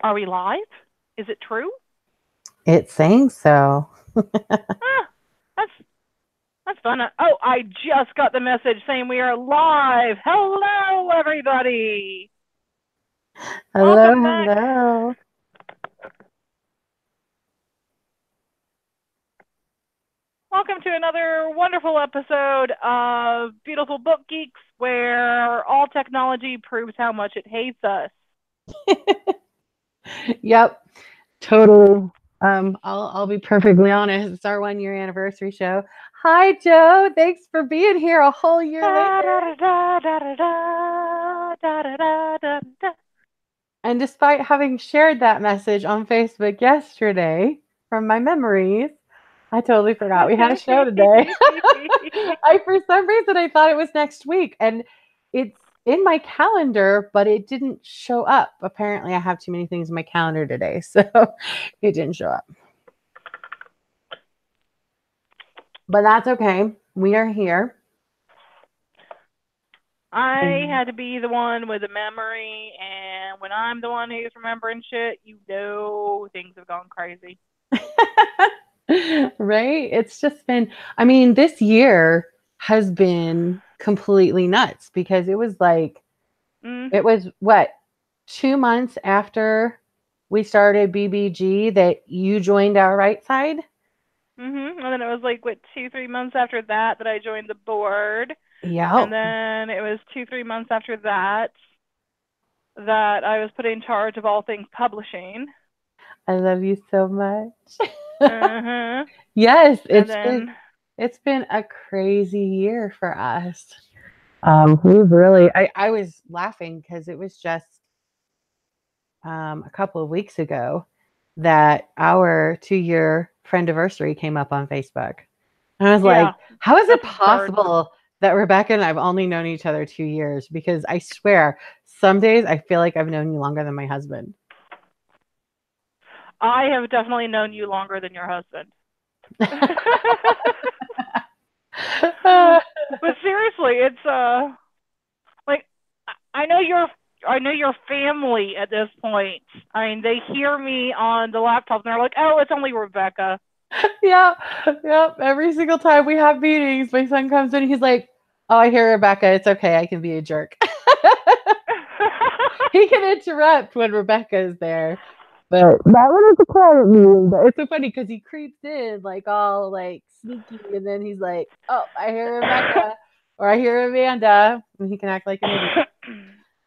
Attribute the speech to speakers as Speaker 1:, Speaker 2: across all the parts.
Speaker 1: Are we live? Is it true?
Speaker 2: It's saying so.
Speaker 1: Ah, that's that's fun. Oh, I just got the message saying we are live. Hello, everybody.
Speaker 2: Hello,
Speaker 1: Welcome back.
Speaker 2: hello.
Speaker 1: Welcome to another wonderful episode of Beautiful Book Geeks, where all technology proves how much it hates us.
Speaker 2: Yep, totally. I'll be perfectly honest. It's our 1 year anniversary show. Hi, Joe. Thanks for being here a whole year
Speaker 1: Da,
Speaker 2: later.
Speaker 1: da, da, da, da, da, da, da, da, da, da.
Speaker 2: And despite having shared that message on Facebook yesterday from my memories, I totally forgot we had a show today. For some reason, I thought it was next week, and it's in my calendar, but it didn't show up. Apparently, I have too many things in my calendar today, so it didn't show up. But that's okay. We are here.
Speaker 1: I had to be the one with the memory, and when I'm the one who's remembering shit, things have gone crazy.
Speaker 2: Right? It's just been, I mean, this year has been completely nuts because it was like, it was what, 2 months after we started BBG that you joined our right side?
Speaker 1: And then it was like, 2-3 months after that I joined the board. And
Speaker 2: Yep.
Speaker 1: then it was 2-3 months after that I was put in charge of all things publishing.
Speaker 2: I love you so much.
Speaker 1: Uh-huh.
Speaker 2: Yes,
Speaker 1: And then
Speaker 2: it's been a crazy year for us. We've really I was laughing because it was just a couple of weeks ago that our 2 year friendiversary came up on Facebook. And I was
Speaker 1: yeah,
Speaker 2: like, how is it
Speaker 1: that's absurd.
Speaker 2: possible that Rebekah and I've only known each other 2 years? Because I swear, some days I feel like I've known you longer than my husband.
Speaker 1: I have definitely known you longer than your husband. But seriously, it's like I know your family at this point. I mean, they hear me on the laptop and they're like, "Oh, it's only Rebekah."
Speaker 2: Yeah, yep. Every single time we have meetings, my son comes in, he's like, "Oh, I hear Rebekah. It's okay. I can be a jerk." He can interrupt when Rebekah is there. But that one is a quiet meeting. But it's so funny because he creeps in like all like sneaky, and then he's like, "Oh, I hear Rebekah," or "I hear Amanda," and he can act like an idiot.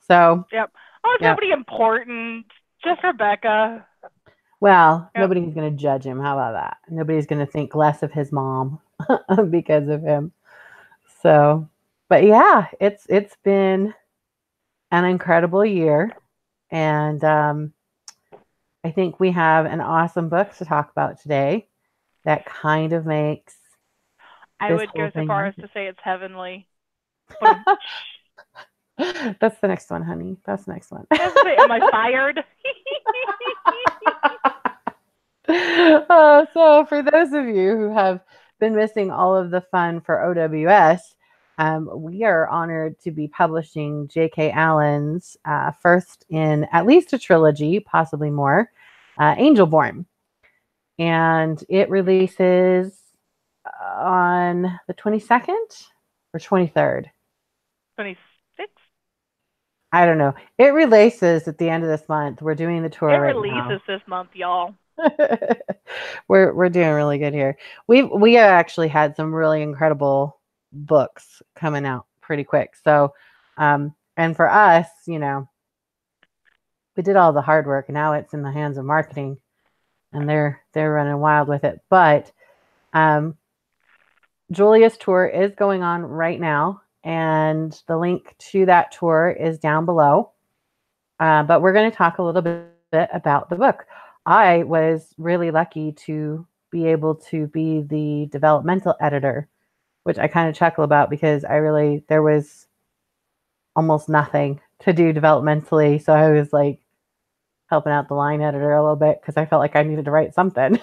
Speaker 2: So,
Speaker 1: Yep. Oh, it's
Speaker 2: yep.
Speaker 1: nobody important. Just Rebekah.
Speaker 2: Well,
Speaker 1: Yep.
Speaker 2: nobody's going to judge him. How about that? Nobody's going to think less of his mom because of him. So, but yeah, it's been an incredible year, and I think we have an awesome book to talk about today that kind of makes
Speaker 1: I
Speaker 2: this
Speaker 1: would
Speaker 2: whole
Speaker 1: go so
Speaker 2: thing
Speaker 1: far as
Speaker 2: happen.
Speaker 1: to say it's heavenly.
Speaker 2: That's the next one, honey. That's the next one.
Speaker 1: Am I fired?
Speaker 2: So, for those of you who have been missing all of the fun for OWS, we are honored to be publishing J.K. Allen's first in at least a trilogy, possibly more, Angelborn. And it releases on the 22nd or 23rd.
Speaker 1: 26?
Speaker 2: I don't know. It releases at the end of this month. We're doing the
Speaker 1: It
Speaker 2: tour right
Speaker 1: releases
Speaker 2: now.
Speaker 1: this month, y'all.
Speaker 2: We're doing really good here. We have actually had some really incredible books coming out pretty quick. So, and for us, we did all the hard work, and now it's in the hands of marketing, and they're running wild with it. But Julia's tour is going on right now, and the link to that tour is down below. But we're going to talk a little bit about the book. I was really lucky to be able to be the developmental editor, which I kind of chuckle about because there was almost nothing to do developmentally. So I was like helping out the line editor a little bit because I felt like I needed to write something.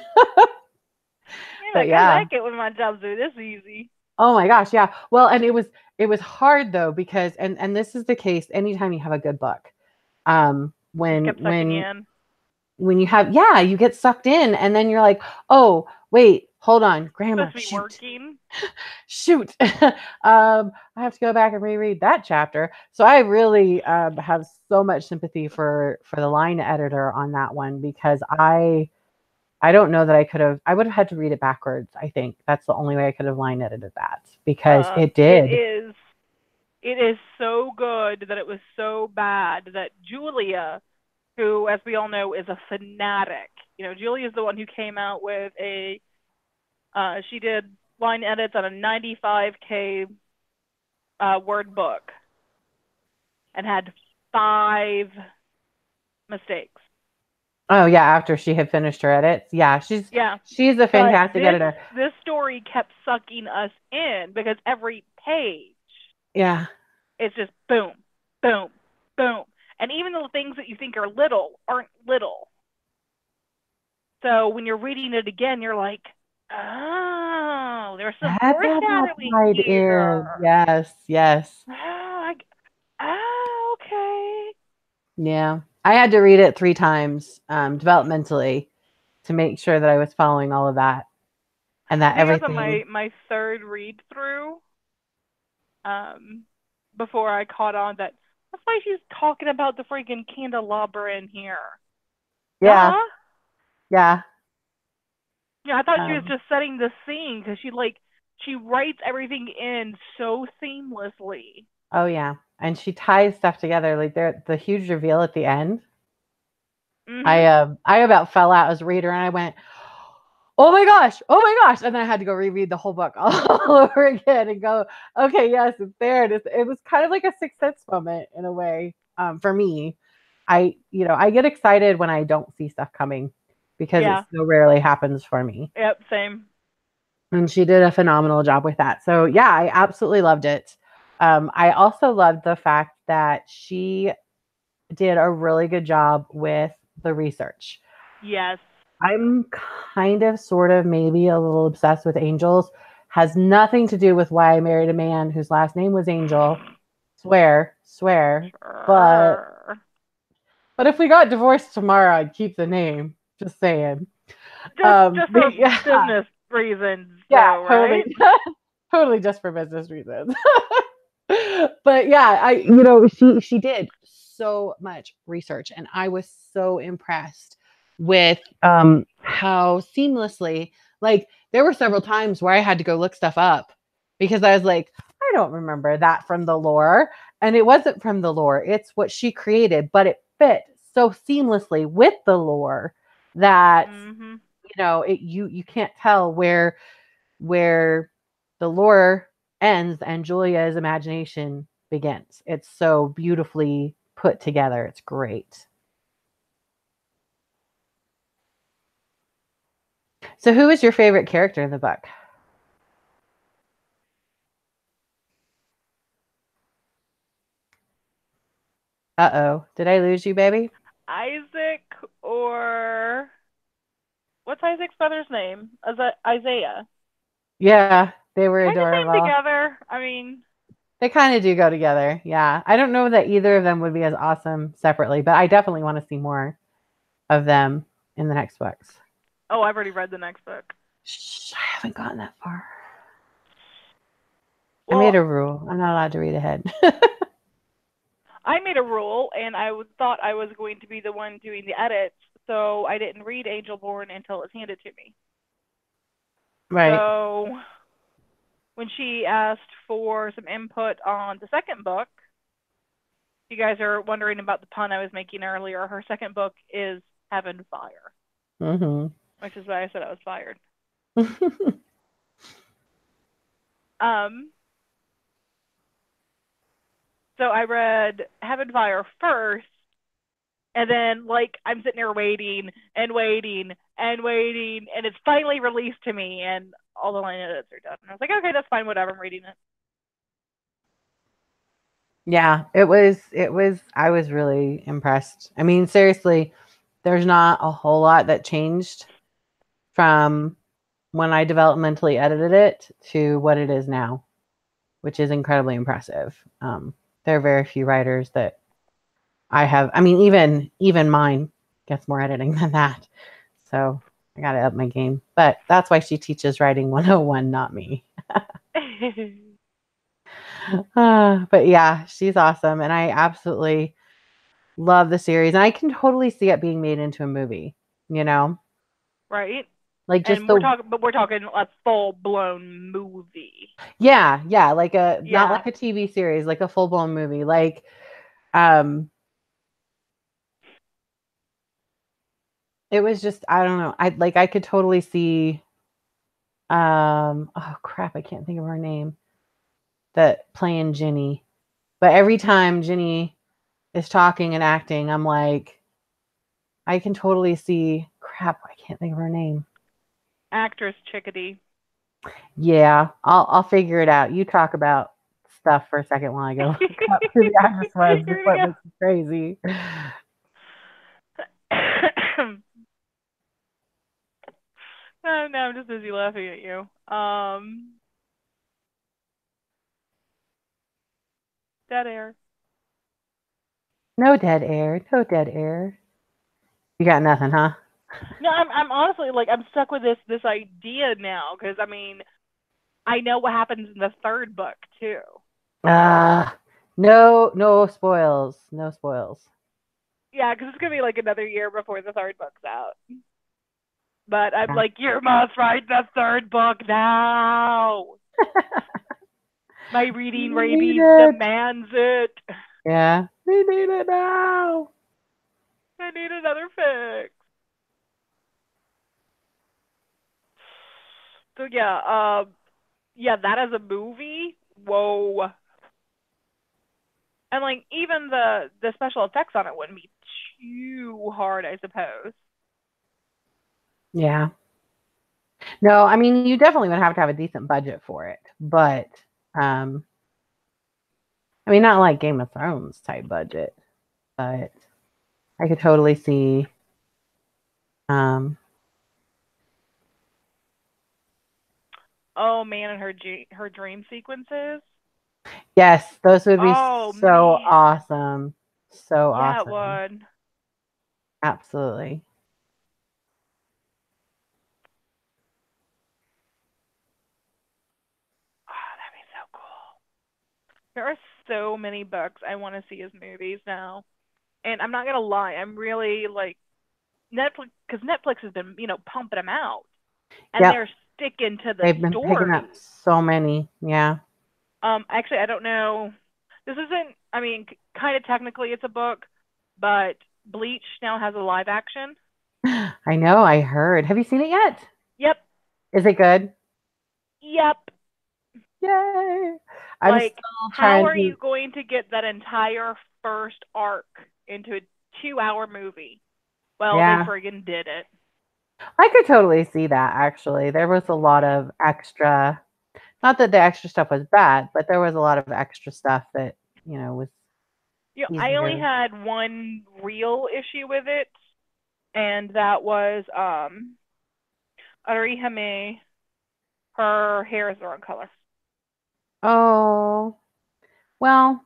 Speaker 1: Yeah,
Speaker 2: But
Speaker 1: because I
Speaker 2: yeah.
Speaker 1: get when my jobs are this easy.
Speaker 2: Oh my gosh, yeah. Well, and it was hard though because this is the case anytime you have a good book.
Speaker 1: Just
Speaker 2: When
Speaker 1: kept sucking you in.
Speaker 2: when you have, yeah, you get sucked in, and then you're like, oh, wait, hold on, grammar,
Speaker 1: Supposed to be working.
Speaker 2: shoot. I have to go back and reread that chapter. So I really have so much sympathy for the line editor on that one, because I don't know that I would have had to read it backwards. I think that's the only way I could have line edited that, because it
Speaker 1: It
Speaker 2: did.
Speaker 1: is. It is so good that it was so bad that Julia, who, as we all know, is a fanatic. Julia is the one who came out with she did line edits on a 95K word book and had 5 mistakes.
Speaker 2: Oh yeah, after she had finished her edits. Yeah,
Speaker 1: Yeah.
Speaker 2: she's a
Speaker 1: But
Speaker 2: fantastic editor.
Speaker 1: this story kept sucking us in because every page,
Speaker 2: Yeah.
Speaker 1: it's just boom, boom, boom. And even the things that you think are little aren't little. So when you're reading it again, you're like, oh, there's some
Speaker 2: That's how that
Speaker 1: foreshadowing
Speaker 2: tied
Speaker 1: here.
Speaker 2: in. Yes, yes.
Speaker 1: Okay.
Speaker 2: Yeah. I had to read it 3 times developmentally to make sure that I was following all of that, and
Speaker 1: I
Speaker 2: that
Speaker 1: think I was on
Speaker 2: everything.
Speaker 1: my third read through um, before I caught on that that's why she's talking about the freaking candelabra in here.
Speaker 2: Yeah.
Speaker 1: Duh.
Speaker 2: Yeah.
Speaker 1: Yeah, I thought she was
Speaker 2: Um,
Speaker 1: just setting the scene because she writes everything in so seamlessly.
Speaker 2: oh yeah. And she ties stuff together, like the huge reveal at the end.
Speaker 1: Mhm.
Speaker 2: I about fell out as a reader, and I went, oh my gosh, oh my gosh. And then I had to go reread the whole book all over again and go, okay, yes, it's there. It was kind of like a Sixth Sense moment in a way, for me. I get excited when I don't see stuff coming, because it
Speaker 1: Yeah.
Speaker 2: so rarely happens for me.
Speaker 1: Yep. Same.
Speaker 2: And she did a phenomenal job with that. So yeah, I absolutely loved it. I also loved the fact that she did a really good job with the research.
Speaker 1: Yes.
Speaker 2: I'm kind of, sort of, maybe a little obsessed with angels. Has nothing to do with why I married a man whose last name was Angel. Swear. But
Speaker 1: Sure.
Speaker 2: if we got divorced tomorrow, I'd keep the name. Just saying.
Speaker 1: Just for
Speaker 2: But yeah,
Speaker 1: business reasons,
Speaker 2: yeah,
Speaker 1: though,
Speaker 2: totally,
Speaker 1: right?
Speaker 2: totally, just for business reasons. But yeah, she did so much research, and I was so impressed with how seamlessly, like, there were several times where I had to go look stuff up, because I was like, I don't remember that from the lore. And it wasn't from the lore, it's what she created, but it fit so seamlessly with the lore that
Speaker 1: Mhm.
Speaker 2: you can't tell where the lore ends and Julia's imagination begins. It's so beautifully put together. It's great. So who is your favorite character in the book? Uh-oh. Did I lose you, baby?
Speaker 1: Isaac or what's Isaac's brother's name? Isaiah.
Speaker 2: Yeah, they were
Speaker 1: Kind of same
Speaker 2: adorable.
Speaker 1: together. I mean,
Speaker 2: They kind of do go together. Yeah. I don't know that either of them would be as awesome separately, but I definitely want to see more of them in the next books.
Speaker 1: oh, I've already read the next book.
Speaker 2: Shh, I haven't gotten that far. I made
Speaker 1: Well,
Speaker 2: a rule. I'm not allowed to read ahead.
Speaker 1: I made a rule, and thought I was going to be the one doing the edits, so I didn't read Angelborn until it was handed to me.
Speaker 2: Right.
Speaker 1: So when she asked for some input on the second book, if you guys are wondering about the pun I was making earlier, her second book is Heaven Fire,
Speaker 2: Mm-hmm.
Speaker 1: which is why I said I was fired. Um, so I read Heaven Fire first, and then I'm sitting here waiting and waiting and waiting, and it's finally released to me, and all the line edits are done. And I was like, okay, that's fine, whatever. I'm reading it.
Speaker 2: Yeah, I was really impressed. I mean, seriously, there's not a whole lot that changed from when I developmentally edited it to what it is now, which is incredibly impressive. There are very few writers that I mean, even mine gets more editing than that. So I got to up my game. But that's why she teaches writing 101, not me. But yeah, she's awesome. And I absolutely love the series. And I can totally see it being made into a movie, you know?
Speaker 1: Right?
Speaker 2: Like just
Speaker 1: And
Speaker 2: the
Speaker 1: we're talking a full blown movie.
Speaker 2: yeah, like a not
Speaker 1: Yeah.
Speaker 2: like a TV series, like a full-blown movie. Like um it was just I don't know. I could totally see oh crap, I can't think of her name. That playing Ginny. But every time Ginny is talking and acting, I'm like I can totally see crap, I can't think of her name.
Speaker 1: Actress Chickadee.
Speaker 2: Yeah, I'll figure it out. You talk about stuff for a second while I go look up who the actress was
Speaker 1: Here
Speaker 2: before
Speaker 1: we
Speaker 2: it makes me crazy.
Speaker 1: go. No, I'm just busy laughing at you. Dead air.
Speaker 2: No dead air. No dead air. You got nothing, huh?
Speaker 1: No, I'm honestly like I'm stuck with this idea now because I mean I know what happens in the third book too.
Speaker 2: No spoils. No spoils.
Speaker 1: Yeah, because it's gonna be like another year before the third book's out. But I'm
Speaker 2: Yeah.
Speaker 1: like, you must write the third book now. My reading
Speaker 2: We need
Speaker 1: rabies
Speaker 2: it.
Speaker 1: demands it.
Speaker 2: Yeah. We need it now.
Speaker 1: I need another fix. So yeah, that as a movie, whoa. And like even the special effects on it wouldn't be too hard, I suppose.
Speaker 2: Yeah. No, I mean you definitely would have to have a decent budget for it. But um I mean not like Game of Thrones type budget, but I could totally see um
Speaker 1: Oh man, and her dream sequences.
Speaker 2: yes, those would be
Speaker 1: Oh
Speaker 2: so
Speaker 1: man,
Speaker 2: awesome. So
Speaker 1: yeah, it
Speaker 2: awesome.
Speaker 1: would.
Speaker 2: Absolutely.
Speaker 1: Oh, that'd be so cool. There are so many books I want to see as movies now, and I'm not gonna lie, I'm really like Netflix because Netflix has been pumping them out, and
Speaker 2: Yep.
Speaker 1: they're sticking to the
Speaker 2: They've been picking up
Speaker 1: stories.
Speaker 2: so many. Yeah.
Speaker 1: Actually, I don't know. This isn't. I mean, kind of technically, it's a book, but Bleach now has a live action.
Speaker 2: I know, I heard. Have you seen it yet?
Speaker 1: Yep,
Speaker 2: Is it good?
Speaker 1: yep.
Speaker 2: Yay. I'm
Speaker 1: Like,
Speaker 2: still
Speaker 1: how
Speaker 2: trying
Speaker 1: are
Speaker 2: to
Speaker 1: you going to get that entire first arc into a 2 hour movie? Well, they
Speaker 2: yeah.
Speaker 1: friggin' did it.
Speaker 2: I could totally see that actually. There was a lot of extra, not that the extra stuff was bad, but there was a lot of extra stuff that, was
Speaker 1: I only
Speaker 2: easier.
Speaker 1: had one real issue with it, and that was Arihime. Her hair is the wrong color.
Speaker 2: Oh, well,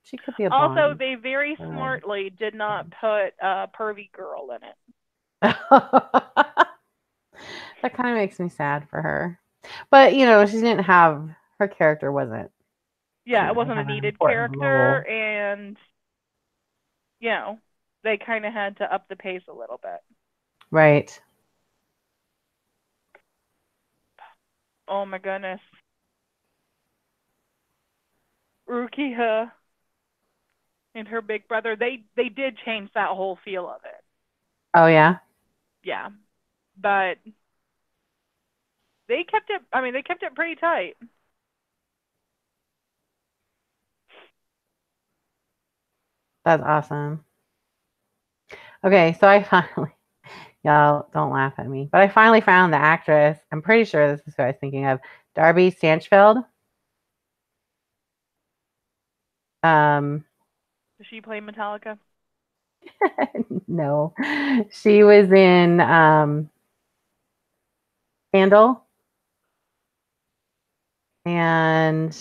Speaker 2: she could be a
Speaker 1: Also,
Speaker 2: blonde.
Speaker 1: they very
Speaker 2: Or
Speaker 1: smartly did not put a pervy girl in it.
Speaker 2: that kind of makes me sad for her. But, she didn't have her character wasn't she
Speaker 1: Yeah, it
Speaker 2: didn't really
Speaker 1: wasn't a
Speaker 2: have an
Speaker 1: needed
Speaker 2: important
Speaker 1: character,
Speaker 2: role.
Speaker 1: and you know, they kind of had to up the pace a little bit.
Speaker 2: Right.
Speaker 1: Oh my goodness, Rukiha and her big brother, they did change that whole feel of it.
Speaker 2: Oh yeah.
Speaker 1: Yeah, but they kept it. I mean, they kept it pretty tight.
Speaker 2: That's awesome. Okay, so I finally y'all don't laugh at me, but I finally found the actress. I'm pretty sure this is who I was thinking of. Darby Stanchfield. Um
Speaker 1: Does she play Metallica?
Speaker 2: no. She was in Scandal and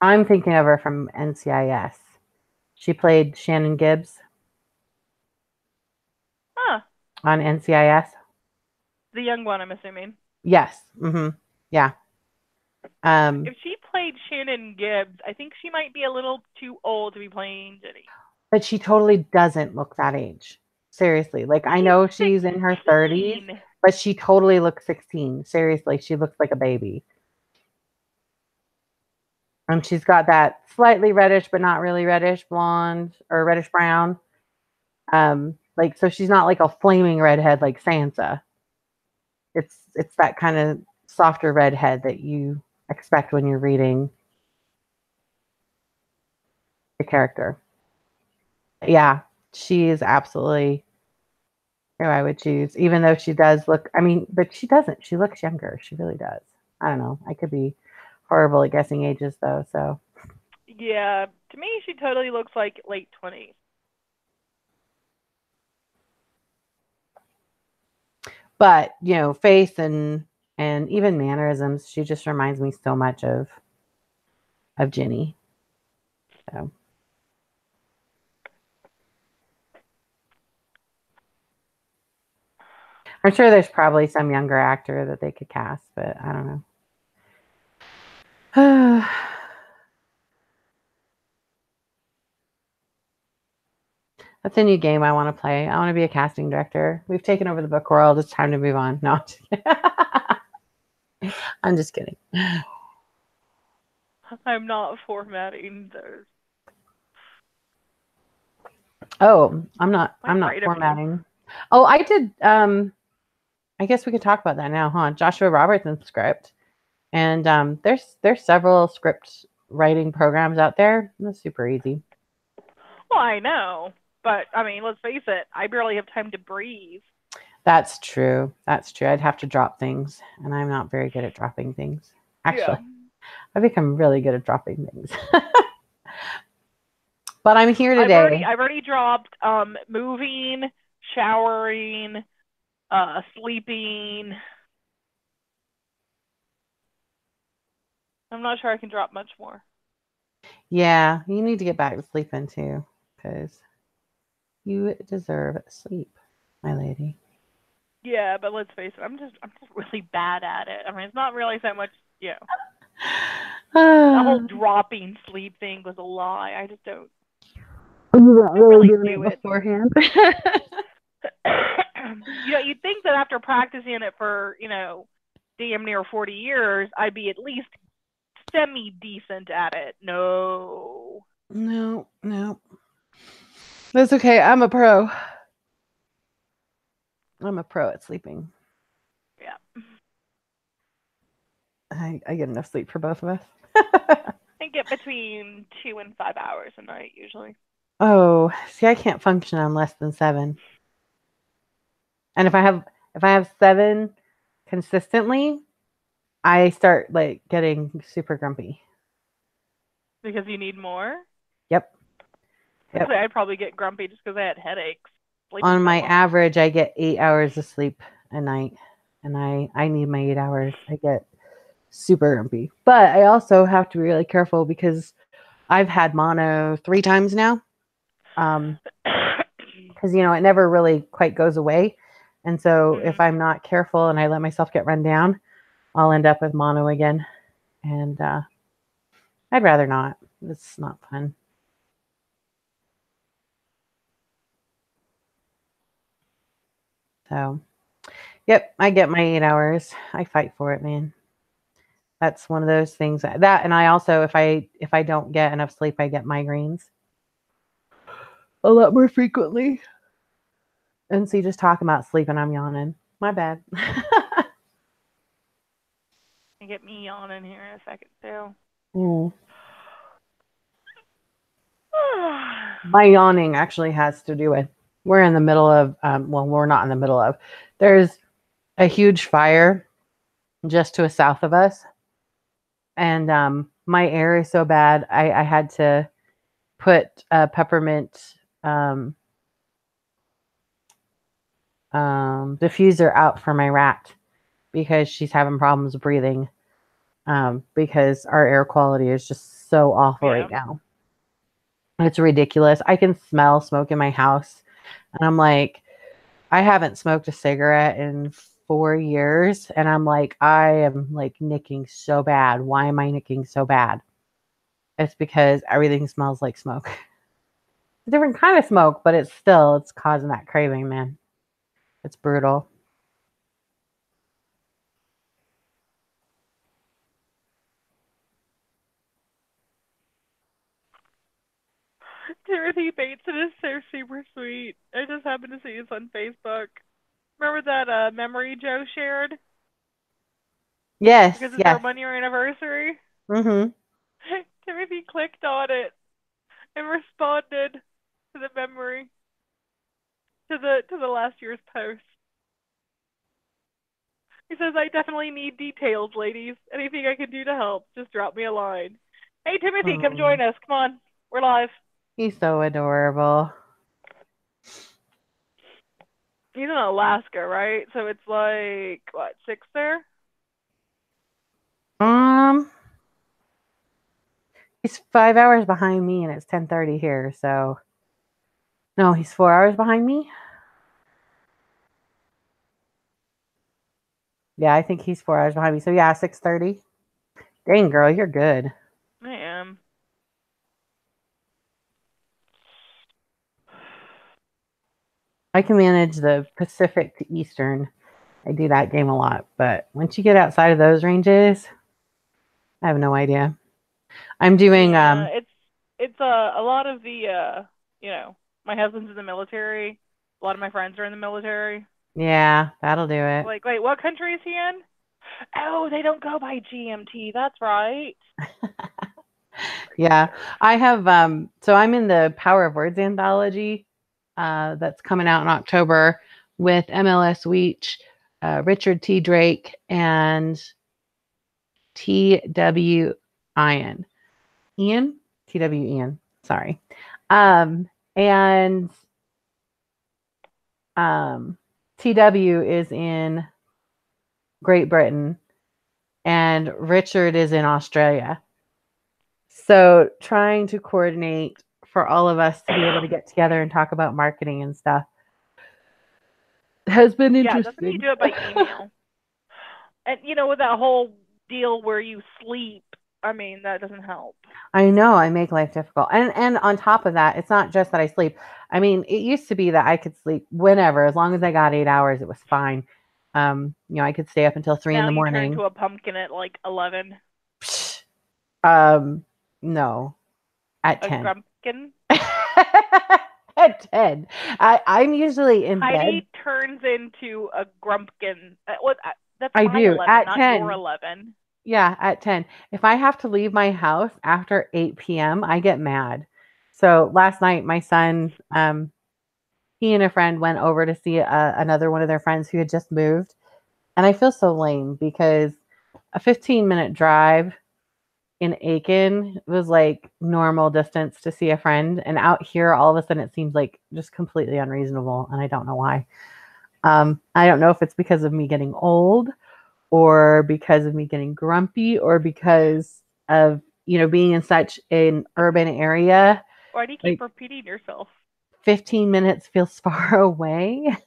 Speaker 2: I'm thinking of her from NCIS. She played Shannon Gibbs
Speaker 1: Huh.
Speaker 2: on NCIS.
Speaker 1: The young one, I'm assuming.
Speaker 2: Yes. Yeah.
Speaker 1: If she played Shannon Gibbs, I think she might be a little too old to be playing Ginny.
Speaker 2: But she totally doesn't look that age. Seriously. Like, I know she's in her 30s, but she totally looks 16. Seriously, she looks like a baby. And she's got that slightly reddish, but not really reddish blonde or reddish brown. Like, so she's not like a flaming redhead like Sansa. It's that kind of softer redhead that you expect when you're reading the character. Yeah, she is absolutely who I would choose, even though she does look, I mean, but she doesn't. She looks younger. She really does. I don't know. I could be horrible at guessing ages, though, so.
Speaker 1: Yeah, to me, she totally looks like late 20s.
Speaker 2: But, face and even mannerisms, she just reminds me so much of Ginny. So. I'm sure there's probably some younger actor that they could cast, but I don't know. That's a new game I want to play. I want to be a casting director. We've taken over the book world. It's time to move on. No, I'm just kidding.
Speaker 1: I'm not formatting those.
Speaker 2: Oh, I'm not formatting. Oh, I did. I guess we could talk about that now, huh? Joshua Robertson's script, and there's several script writing programs out there. That's super easy.
Speaker 1: Well, I know, but I mean, let's face it. I barely have time to breathe.
Speaker 2: That's true. That's true. I'd have to drop things, and I'm not very good at dropping things. Actually, I've become really good at dropping things. But I'm here today.
Speaker 1: I've already dropped moving, showering, sleeping. I'm not sure I can drop much more.
Speaker 2: Yeah, you need to get back to sleeping too, because you deserve sleep, my lady.
Speaker 1: Yeah, but let's face it, I'm just really bad at it. I mean, it's not really so much, the whole dropping sleep thing was a lie. I just don't.
Speaker 2: You weren't really doing it beforehand.
Speaker 1: You'd think that after practicing it for damn near 40 years, I'd be at least semi-decent at it. No.
Speaker 2: That's okay. I'm a pro. I'm a pro at sleeping.
Speaker 1: Yeah.
Speaker 2: I get enough sleep for both of us.
Speaker 1: I get between 2 and 5 hours a night usually.
Speaker 2: Oh, see, I can't function on less than 7. And if I have 7 consistently, I start like getting super grumpy.
Speaker 1: Because you need more?
Speaker 2: Yep.
Speaker 1: I'd probably get grumpy just because I had headaches.
Speaker 2: On my average, I get 8 hours of sleep a night, and I need my 8 hours. I get super grumpy. But I also have to be really careful because I've had mono 3 times now. Because, it never really quite goes away. And so if I'm not careful and I let myself get run down, I'll end up with mono again. And I'd rather not. It's not fun. So, yep, I get my 8 hours. I fight for it, man. That's one of those things that, and I also, if I don't get enough sleep, I get migraines a lot more frequently. And so you just talk about sleep and I'm yawning. My bad.
Speaker 1: Get me yawning here in a second too.
Speaker 2: My yawning actually has to do with, we're in the middle of, we're not in the middle of, there's a huge fire just to the south of us. And my air is so bad, I had to put a peppermint diffuser out for my rat because she's having problems breathing because our air quality is just so awful right now. It's ridiculous. I can smell smoke in my house. And I'm like, I haven't smoked a cigarette in 4 years. And I'm like, I am like nicking so bad. Why am I nicking so bad? It's because everything smells like smoke. It's a different kind of smoke, but it's causing that craving, man. It's brutal.
Speaker 1: Timothy Bateson is so super sweet. I just happened to see this on Facebook. Remember that memory Joe shared
Speaker 2: Yes,
Speaker 1: because it's our
Speaker 2: yes.
Speaker 1: 1 year anniversary?
Speaker 2: Mm-hmm.
Speaker 1: Timothy clicked on it and responded to the memory to the last year's post. He says, "I definitely need details, ladies. Anything I can do to help, just drop me a line." Hey Timothy, come
Speaker 2: Oh,
Speaker 1: join us. Come on, we're live.
Speaker 2: he's so adorable.
Speaker 1: He's in Alaska, right? So it's like what, 6 there?
Speaker 2: Um, he's 5 hours behind me and it's 10:30 here, so no, he's 4 hours behind me. Yeah, I think he's 4 hours behind me. So yeah, 6:30. Dang girl, you're good.
Speaker 1: I am.
Speaker 2: I can manage the Pacific to Eastern. I do that game a lot, but once you get outside of those ranges, I have no idea. I'm doing
Speaker 1: Yeah, it's a lot of the you know, my husband's in the military. A lot of my friends are in the military.
Speaker 2: yeah, that'll do it.
Speaker 1: Like, wait, what country is he in? Oh, they don't go by GMT. That's right.
Speaker 2: Yeah,
Speaker 1: Nerd.
Speaker 2: I have so I'm in the Power of Words anthology that's coming out in October with MLS Weech, Richard T. Drake, and T.W. Ian. Ian? T.W. Ian. Sorry. And T.W. is in Great Britain and Richard is in Australia. So trying to coordinate for all of us to be able to get together and talk about marketing and stuff has been
Speaker 1: Yeah, doesn't he
Speaker 2: interesting.
Speaker 1: do it by email? And with that whole deal where you sleep, I mean, that doesn't help.
Speaker 2: I know I make life difficult. And on top of that, it's not just that I sleep. I mean, it used to be that I could sleep whenever, as long as I got 8 hours, it was fine. I could stay up until three in
Speaker 1: Now
Speaker 2: the
Speaker 1: you turn
Speaker 2: morning.
Speaker 1: into a pumpkin at like 11.
Speaker 2: Psh, um, no, at
Speaker 1: A
Speaker 2: 10.
Speaker 1: grumpkin.
Speaker 2: At 10. I'm usually in bed.
Speaker 1: Heidi turns into a grumpkin. What? That's
Speaker 2: I
Speaker 1: my
Speaker 2: do
Speaker 1: 11,
Speaker 2: at
Speaker 1: not your
Speaker 2: 10.
Speaker 1: 11.
Speaker 2: Yeah, at 10. If I have to leave my house after 8 p.m., I get mad. So last night, my son, he and a friend went over to see another one of their friends who had just moved. And I feel so lame because a 15-minute drive in Aiken was like normal distance to see a friend. And out here, all of a sudden, it seems like just completely unreasonable. And I don't know why. I don't know if it's because of me getting old or because of me getting grumpy or because of, being in such an urban area.
Speaker 1: Why do you keep
Speaker 2: Like
Speaker 1: repeating yourself?
Speaker 2: 15 minutes feels far away.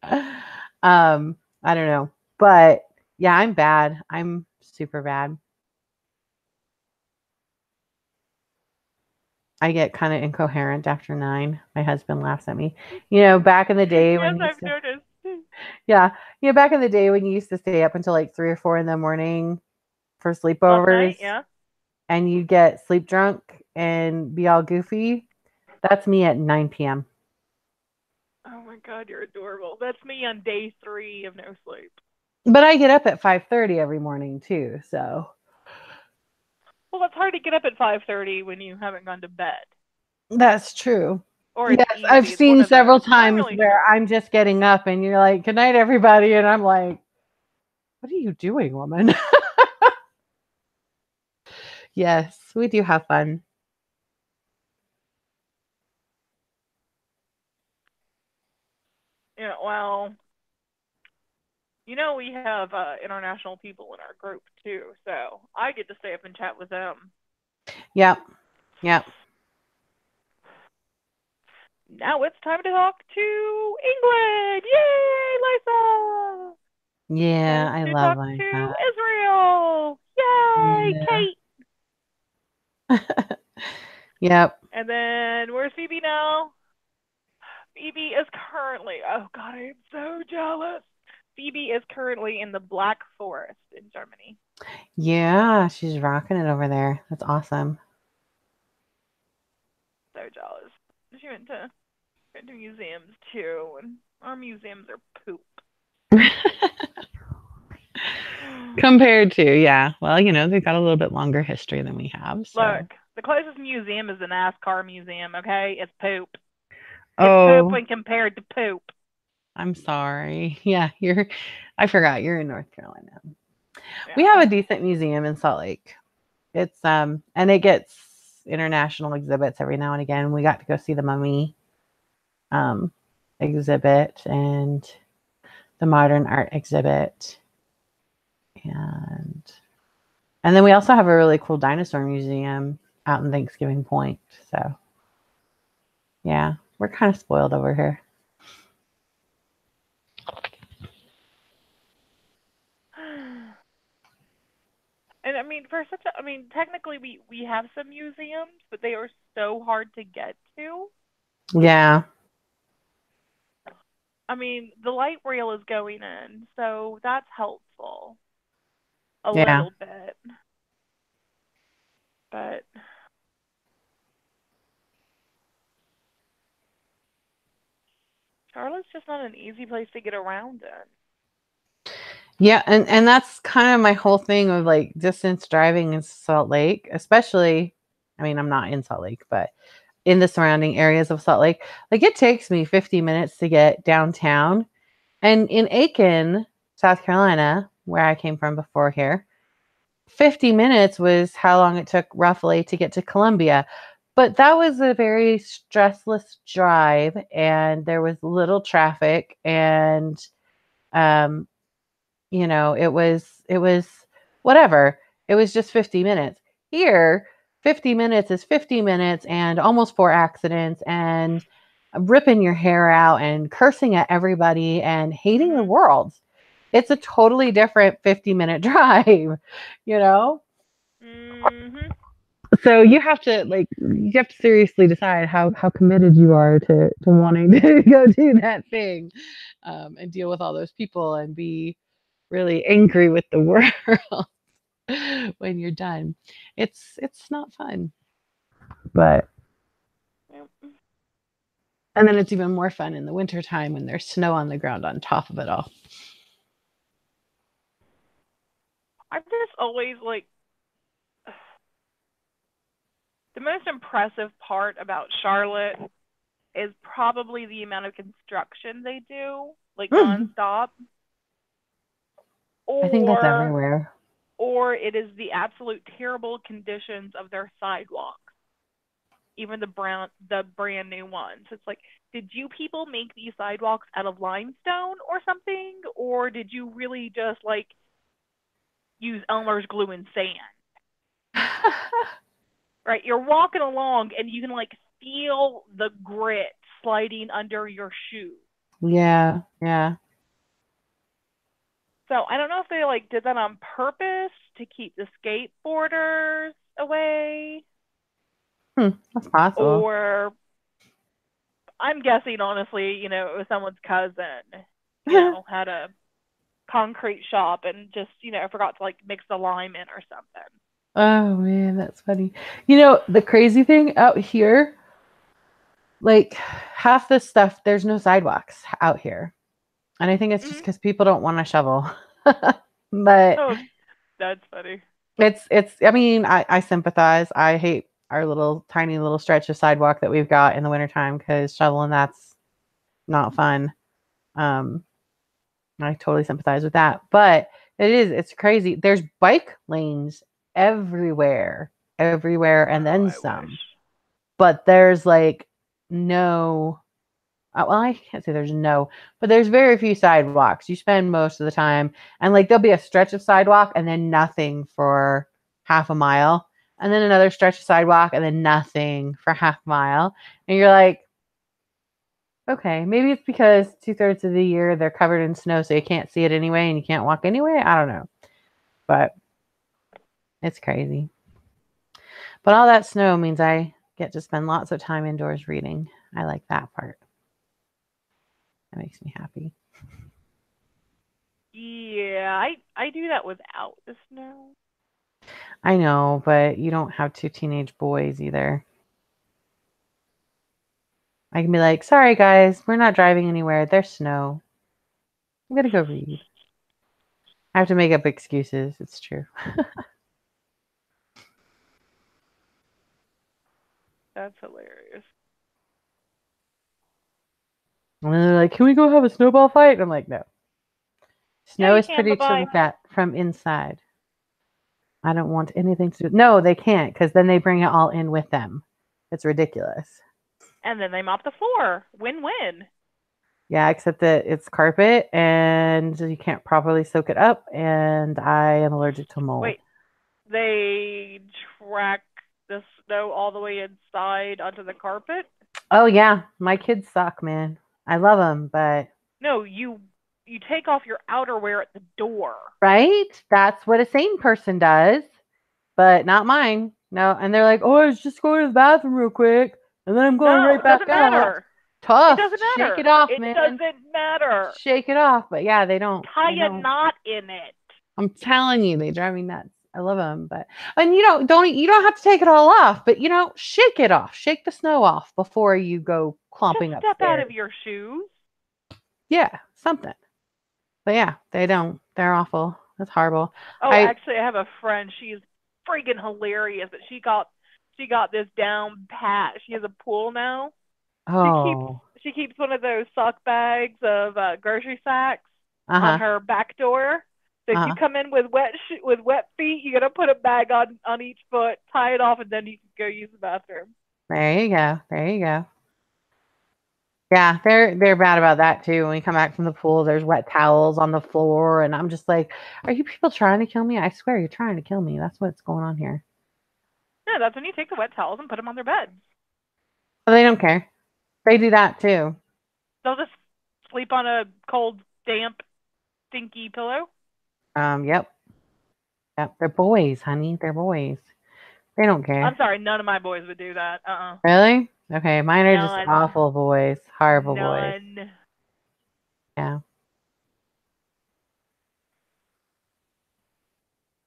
Speaker 2: I don't know. But yeah, I'm bad. I'm super bad. I get kind of incoherent after 9. My husband laughs at me. Back in the day when
Speaker 1: Yes,
Speaker 2: you used
Speaker 1: I've
Speaker 2: to,
Speaker 1: noticed.
Speaker 2: yeah, back in the day when you used to stay up until like 3 or 4 in the morning for
Speaker 1: Last night,
Speaker 2: sleepovers
Speaker 1: yeah.
Speaker 2: and you get sleep drunk and be all goofy. That's me at 9 p.m.
Speaker 1: Oh my God, you're adorable. That's me on day 3 of no sleep.
Speaker 2: But I get up at 5:30 every morning too, so
Speaker 1: Well, it's hard to get up at 5:30 when you haven't gone to bed,
Speaker 2: that's true.
Speaker 1: or it's
Speaker 2: Yes, I've
Speaker 1: easy. It's one
Speaker 2: seen
Speaker 1: of
Speaker 2: several
Speaker 1: those. I'm not
Speaker 2: times
Speaker 1: really
Speaker 2: where
Speaker 1: sure.
Speaker 2: I'm just getting up and you're like, "Good night, everybody," and I'm like, "What are you doing, woman?" Yes, we do have fun.
Speaker 1: Yeah, well, we have international people in our group too, so I get to stay up and chat with them.
Speaker 2: Yep, yep.
Speaker 1: Now it's time to talk to England. Yay, Lisa!
Speaker 2: Yeah,
Speaker 1: And
Speaker 2: I
Speaker 1: to
Speaker 2: love
Speaker 1: talk
Speaker 2: like
Speaker 1: to
Speaker 2: that.
Speaker 1: Israel. Yay,
Speaker 2: Yeah.
Speaker 1: Kate.
Speaker 2: Yep.
Speaker 1: And then where's Phoebe now? Phoebe is currently, oh God, I am so jealous. Phoebe is currently in the Black Forest in Germany.
Speaker 2: Yeah, she's rocking it over there. That's awesome.
Speaker 1: So jealous. She went to museums too, and our museums are poop.
Speaker 2: Compared to, yeah. Well, they've got a little bit longer history than we have,
Speaker 1: Look,
Speaker 2: so.
Speaker 1: the closest museum is the NASCAR museum, okay? It's poop. It's poop
Speaker 2: Oh,
Speaker 1: when compared to poop.
Speaker 2: I'm sorry. Yeah, I forgot you're in North Carolina. We have
Speaker 1: Yeah.
Speaker 2: a decent museum in Salt Lake. It's and it gets international exhibits every now and again. We got to go see the Mummy um exhibit and the modern art exhibit. And then we also have a really cool dinosaur museum out in Thanksgiving Point. So yeah, we're kind of spoiled over here.
Speaker 1: And I mean, technically we have some museums, but they are so hard to get to.
Speaker 2: Yeah.
Speaker 1: I mean, the light rail is going in, so that's helpful a
Speaker 2: Yeah.
Speaker 1: little bit. But Charlotte's just not an easy place to get around in.
Speaker 2: Yeah, and that's kind of my whole thing of like distance driving in Salt Lake, especially I mean, I'm not in Salt Lake, but in the surrounding areas of Salt Lake. Like it takes me 50 minutes to get downtown. And in Aiken, South Carolina, where I came from before here, 50 minutes was how long it took roughly to get to Columbia. But that was a very stressless drive and there was little traffic and um it was whatever. It was just 50 minutes. Here, 50 minutes is 50 minutes and almost four accidents and ripping your hair out and cursing at everybody and hating the
Speaker 1: Mhm.
Speaker 2: world. It's a totally different 50-minute drive, you know?
Speaker 1: Mhm.
Speaker 2: So you have to seriously decide how committed you are to wanting to go do that thing and deal with all those people and be really angry with the world when you're done. It's not fun. But
Speaker 1: Yep.
Speaker 2: and then it's even more fun in the wintertime when there's snow on the ground on top of it all.
Speaker 1: I'm just always like the most impressive part about Charlotte is probably the amount of construction they do, like
Speaker 2: Mhm.
Speaker 1: nonstop,
Speaker 2: I think that's
Speaker 1: or
Speaker 2: everywhere.
Speaker 1: it is the absolute terrible conditions of their sidewalks, even the brand new ones. It's like, did you people make these sidewalks out of limestone or something, or did you really just like use Elmer's glue and sand? Right, you're walking along and you can like feel the grit sliding under your shoe.
Speaker 2: Yeah, yeah.
Speaker 1: So I don't know if they like did that on purpose to keep the skateboarders away,
Speaker 2: That's possible.
Speaker 1: or I'm guessing honestly, it was someone's cousin, had a concrete shop and just, forgot to like mix the lime in or something.
Speaker 2: Oh man, that's funny. The crazy thing out here, like half the stuff, there's no sidewalks out here. And I think it's just
Speaker 1: Mm-hmm.
Speaker 2: because people don't want to shovel. But
Speaker 1: Oh, that's funny.
Speaker 2: I mean, I sympathize. I hate our little tiny little stretch of sidewalk that we've got in the wintertime because shoveling that's not fun. Um, I totally sympathize with that. But it's crazy. There's bike lanes everywhere, and
Speaker 1: Oh,
Speaker 2: then
Speaker 1: I wish.
Speaker 2: some. But there's like no well, I can't say there's no, but there's very few sidewalks. You spend most of the time, and like there'll be a stretch of sidewalk and then nothing for half a mile, and then another stretch of sidewalk and then nothing for half a mile. And you're like, Okay, maybe it's because 2/3 of the year they're covered in snow, so you can't see it anyway, and you can't walk anyway. I don't know, but it's crazy. But all that snow means I get to spend lots of time indoors reading. I like that part. That makes me happy.
Speaker 1: Yeah, I do that without the snow.
Speaker 2: I know, but you don't have 2 teenage boys either. I can be like, sorry guys, we're not driving anywhere. There's snow. I'm gonna go read. I have to make up excuses. It's true.
Speaker 1: That's hilarious.
Speaker 2: And they're like, can we go have a snowball fight? And I'm like, no.
Speaker 1: Yeah,
Speaker 2: Snow
Speaker 1: you
Speaker 2: is
Speaker 1: can.
Speaker 2: pretty to
Speaker 1: Bye-bye.
Speaker 2: look at from inside. I don't want anything to do. No, they can't because then they bring it all in with them. It's ridiculous.
Speaker 1: And then they mop the floor. Win-win.
Speaker 2: Yeah, except that it's carpet and you can't properly soak it up, and I am allergic to mold.
Speaker 1: Wait, they track the snow all the way inside onto the carpet?
Speaker 2: Oh yeah, my kids suck, man. I love them, but
Speaker 1: No, you take off your outerwear at the door.
Speaker 2: right? That's what a sane person does, but not mine. No, and they're like, "Oh, I was just going to the bathroom real quick, and then I'm going
Speaker 1: No,
Speaker 2: right
Speaker 1: it
Speaker 2: back
Speaker 1: doesn't
Speaker 2: out."
Speaker 1: matter. It
Speaker 2: Tough.
Speaker 1: doesn't
Speaker 2: Shake it
Speaker 1: matter.
Speaker 2: off,
Speaker 1: It
Speaker 2: man.
Speaker 1: doesn't matter.
Speaker 2: Shake it off. But yeah, they don't.
Speaker 1: Tie
Speaker 2: They
Speaker 1: a
Speaker 2: don't.
Speaker 1: knot in it.
Speaker 2: I'm telling you, they drive me nuts. I love them, but and you don't have to take it all off, but shake it off. Shake the snow off before you go
Speaker 1: Just
Speaker 2: clomping
Speaker 1: step out of
Speaker 2: upstairs.
Speaker 1: your shoes.
Speaker 2: Yeah, something. But yeah, they don't. They're awful. That's horrible.
Speaker 1: Oh,
Speaker 2: I
Speaker 1: actually, I have a friend. She's freaking hilarious, but she got this down pat. She has a pool now. She keeps
Speaker 2: oh
Speaker 1: she keeps one of those sock bags of grocery sacks on
Speaker 2: uh-huh.
Speaker 1: her back door. So if you
Speaker 2: Uh-huh.
Speaker 1: come in with wet feet, you gotta put a bag on each foot, tie it off, and then you can go use the bathroom.
Speaker 2: There you go. There you go. Yeah, they're bad about that too. When we come back from the pool, there's wet towels on the floor, and I'm just like, are you people trying to kill me? I swear you're trying to kill me. That's what's going on here.
Speaker 1: Yeah, that's when you take the wet towels and put them on their beds.
Speaker 2: But they don't care. They do that too.
Speaker 1: They'll just sleep on a cold, damp, stinky pillow.
Speaker 2: Yep. Yep. They're boys, honey. They're boys. They don't care.
Speaker 1: I'm sorry, none of my boys would do that.
Speaker 2: Really? Okay, mine are just
Speaker 1: None.
Speaker 2: awful boys. Horrible boys.
Speaker 1: None.
Speaker 2: Yeah.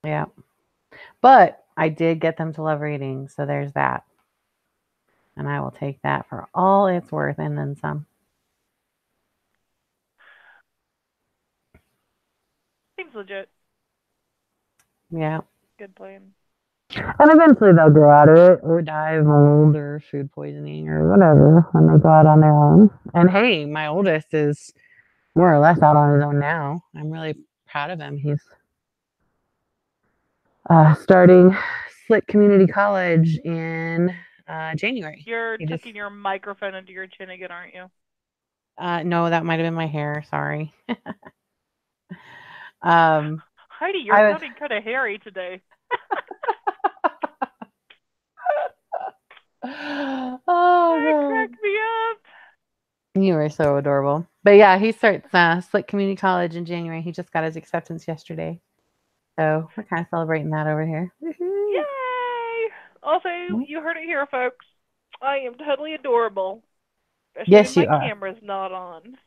Speaker 2: Yeah. But I did get them to love reading, so there's that. And I will take that for all it's worth and then some.
Speaker 1: Seems legit.
Speaker 2: Yeah.
Speaker 1: Good plan.
Speaker 2: And eventually they'll grow out of it or die of mold or food poisoning or whatever when they go out on their own. And hey, my oldest is more or less out on his own now. I'm really proud of him. He's starting Slick Community College in January.
Speaker 1: You're
Speaker 2: He just
Speaker 1: tucking your microphone into your chin again, aren't you?
Speaker 2: no, that might have been my hair. Sorry.
Speaker 1: Heidi, you're
Speaker 2: I was.
Speaker 1: sounding kind of hairy today.
Speaker 2: Oh
Speaker 1: That
Speaker 2: God.
Speaker 1: cracked me up.
Speaker 2: You are so adorable. But yeah, he starts Slick Community College in January. He just got his acceptance yesterday. So we're kind of celebrating that over here. Woo-hoo.
Speaker 1: Yay! Also, you heard it here, folks. I am totally adorable. Especially when
Speaker 2: Yes,
Speaker 1: my
Speaker 2: you are.
Speaker 1: camera's not on.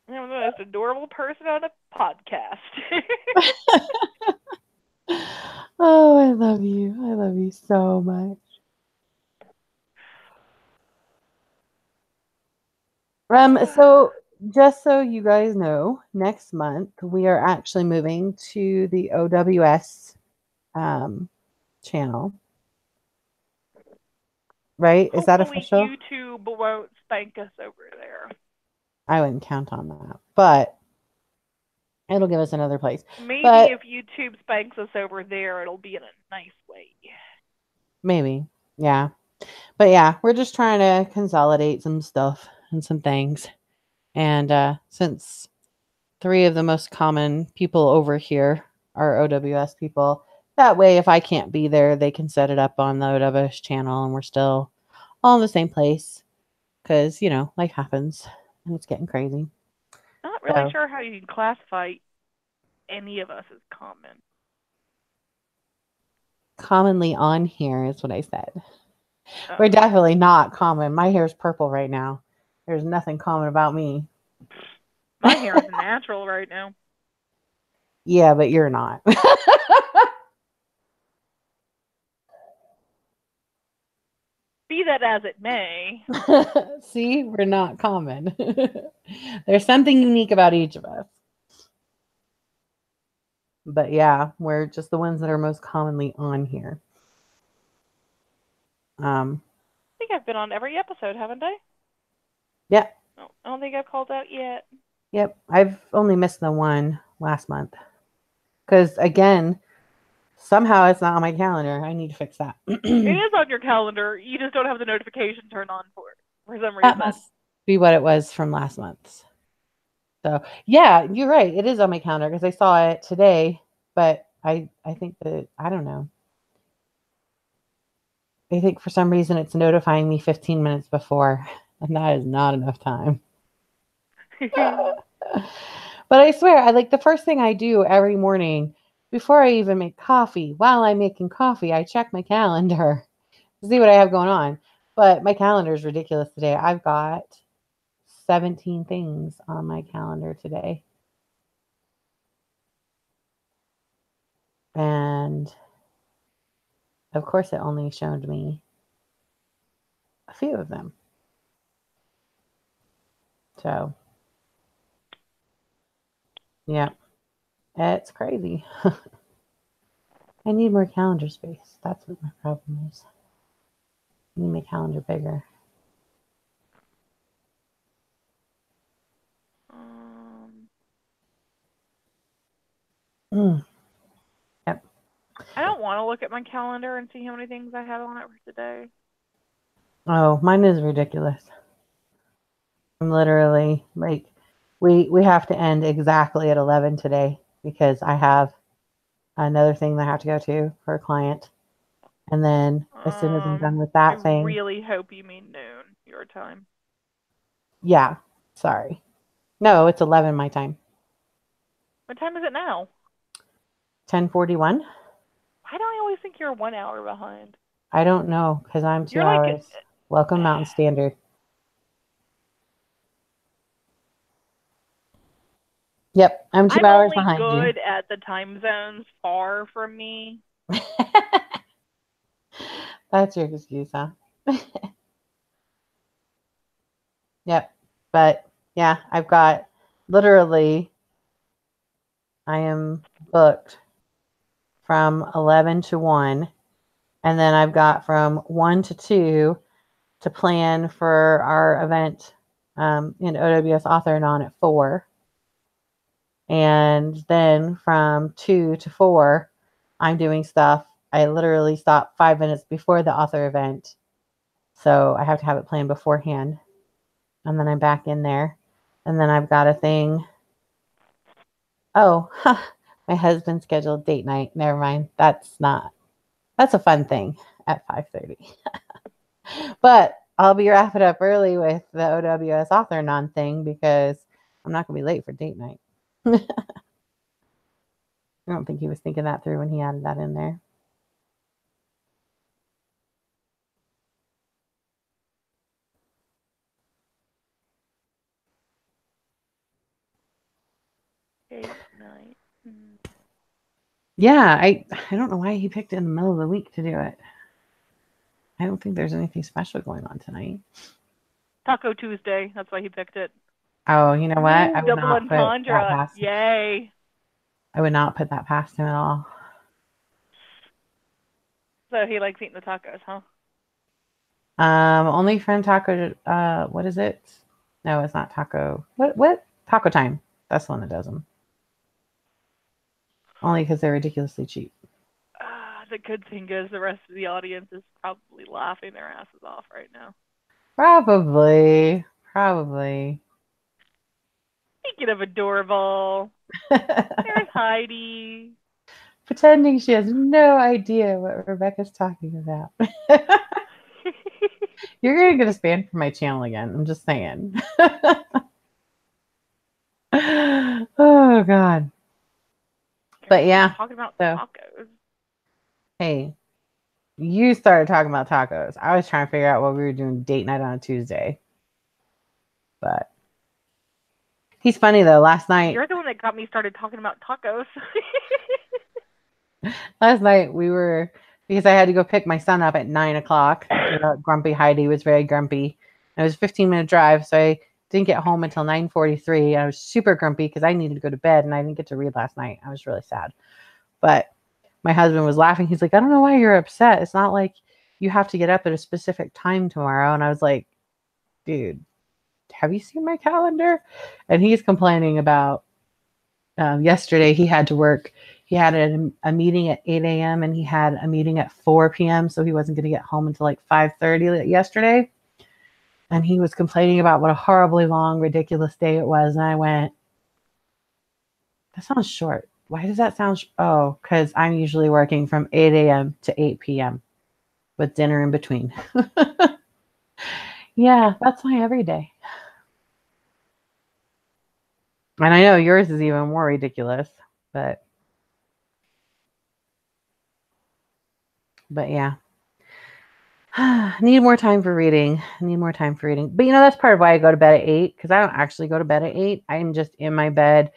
Speaker 1: I'm the most adorable person on a podcast.
Speaker 2: Oh, I love you. I love you so much. So just so you guys know, next month we are actually moving to the OWS channel. Right? Is that
Speaker 1: Hopefully,
Speaker 2: official?
Speaker 1: YouTube won't spank us over there.
Speaker 2: I wouldn't count on that, but it'll give us another place.
Speaker 1: Maybe
Speaker 2: But
Speaker 1: if YouTube spanks us over there, it'll be in a nice way.
Speaker 2: maybe, yeah. But yeah, we're just trying to consolidate some stuff and some things. And since 3 of the most common people over here are OWS people, that way if I can't be there, they can set it up on the OWS channel and we're still all in the same place because, life happens and it's getting crazy.
Speaker 1: Not really
Speaker 2: So,
Speaker 1: sure how you can classify any of us as common.
Speaker 2: commonly on here is what I said. We're
Speaker 1: Oh.
Speaker 2: definitely not common. My hair's purple right now. There's nothing common about me.
Speaker 1: My hair is natural right now.
Speaker 2: Yeah, but you're not.
Speaker 1: Be that as it may.
Speaker 2: See, we're not common. There's something unique about each of us. But yeah, we're just the ones that are most commonly on here.
Speaker 1: I think I've been on every episode, haven't I?
Speaker 2: Yeah.
Speaker 1: No, I don't think I've called out yet.
Speaker 2: Yep. I've only missed the one last month. Because again, somehow it's not on my calendar. I need to fix that.
Speaker 1: It is on your calendar. You just don't have the notification turned on for some
Speaker 2: That
Speaker 1: reason.
Speaker 2: must be what it was from last month. So yeah, you're right. It is on my calendar because I saw it today. But I think that I don't know. I think for some reason it's notifying me 15 minutes before, and that is not enough time. But I swear, I like the first thing I do every morning before I even make coffee. While I'm making coffee, I check my calendar to see what I have going on. But my calendar is ridiculous today. I've got 17 things on my calendar today. And of course, it only showed me a few of them. So, yeah, it's crazy. I need more calendar space. That's what my problem is. I need my calendar bigger. Mm. Yep.
Speaker 1: I don't want to look at my calendar and see how many things I have on it for today.
Speaker 2: Oh, mine is ridiculous. I'm literally like, we have to end exactly at 11 today because I have another thing that I have to go to for a client. And then as soon as I'm done with
Speaker 1: I
Speaker 2: that thing,
Speaker 1: really hope you mean noon your time.
Speaker 2: yeah, sorry. No, it's 11 my time.
Speaker 1: What time is it now?
Speaker 2: 10:41.
Speaker 1: Why do I always think you're 1 hour behind?
Speaker 2: I don't know because I'm 2
Speaker 1: You're like,
Speaker 2: hours. Welcome Mountain Standard. Yep, I'm 2
Speaker 1: I'm
Speaker 2: hours
Speaker 1: only
Speaker 2: behind you.
Speaker 1: good at the time zones far from me.
Speaker 2: That's your excuse, huh? Yep. But yeah, I've got literally, I am booked from 11 to 1. And then I've got from 1 to 2 to plan for our event in OWS Author-Non at 4. And then from 2 to 4, I'm doing stuff. I literally stop 5 minutes before the author event. So I have to have it planned beforehand. And then I'm back in there. And then I've got a thing. Oh, my husband scheduled date night. Never mind. That's a fun thing at 5:30. But I'll be wrapping up early with the OWS Author-Non thing because I'm not going to be late for date night. I don't think he was thinking that through when he added that in there.
Speaker 1: Date night.
Speaker 2: Yeah, I don't know why he picked it in the middle of the week to do it. I don't think there's anything special going on tonight.
Speaker 1: Taco Tuesday. That's why he picked it.
Speaker 2: Oh, you know what?
Speaker 1: Ooh,
Speaker 2: I would
Speaker 1: double
Speaker 2: not put that
Speaker 1: entendre.
Speaker 2: past him.
Speaker 1: Yay.
Speaker 2: I would not put that past him at all.
Speaker 1: So he likes eating the tacos, huh?
Speaker 2: Only friend taco. What is it? No, it's not taco. What? Taco Time. That's the one that does them. Only because they're ridiculously cheap.
Speaker 1: The good thing is the rest of the audience is probably laughing their asses off right now.
Speaker 2: Probably. Probably.
Speaker 1: Speaking of adorable, there's Heidi.
Speaker 2: Pretending she has no idea what Rebekah's talking about. You're going to get a span from my channel again. I'm just saying. Oh, God. But yeah.
Speaker 1: Talking about
Speaker 2: So,
Speaker 1: tacos.
Speaker 2: hey, you started talking about tacos. I was trying to figure out what we were doing date night on a Tuesday. But he's funny, though. Last night.
Speaker 1: You're the one that got me started talking about tacos.
Speaker 2: Last night we were, because I had to go pick my son up at 9:00. Grumpy Heidi was very grumpy. It was a 15-minute drive, so I didn't get home until 9:43. I was super grumpy because I needed to go to bed and I didn't get to read last night. I was really sad. But my husband was laughing. He's like, I don't know why you're upset. It's not like you have to get up at a specific time tomorrow. And I was like, dude, have you seen my calendar? And he's complaining about yesterday he had to work. He had a meeting at 8 a.m. and he had a meeting at 4 p.m. So he wasn't going to get home until like 5:30 yesterday. And he was complaining about what a horribly long, ridiculous day it was. And I went, that sounds short. Why does that sound? Oh, because I'm usually working from 8 a.m. to 8 p.m. with dinner in between. Yeah, that's my everyday. And I know yours is even more ridiculous, but yeah. Need more time for reading. But that's part of why I go to bed at 8, because I don't actually go to bed at 8. I'm just in my bed.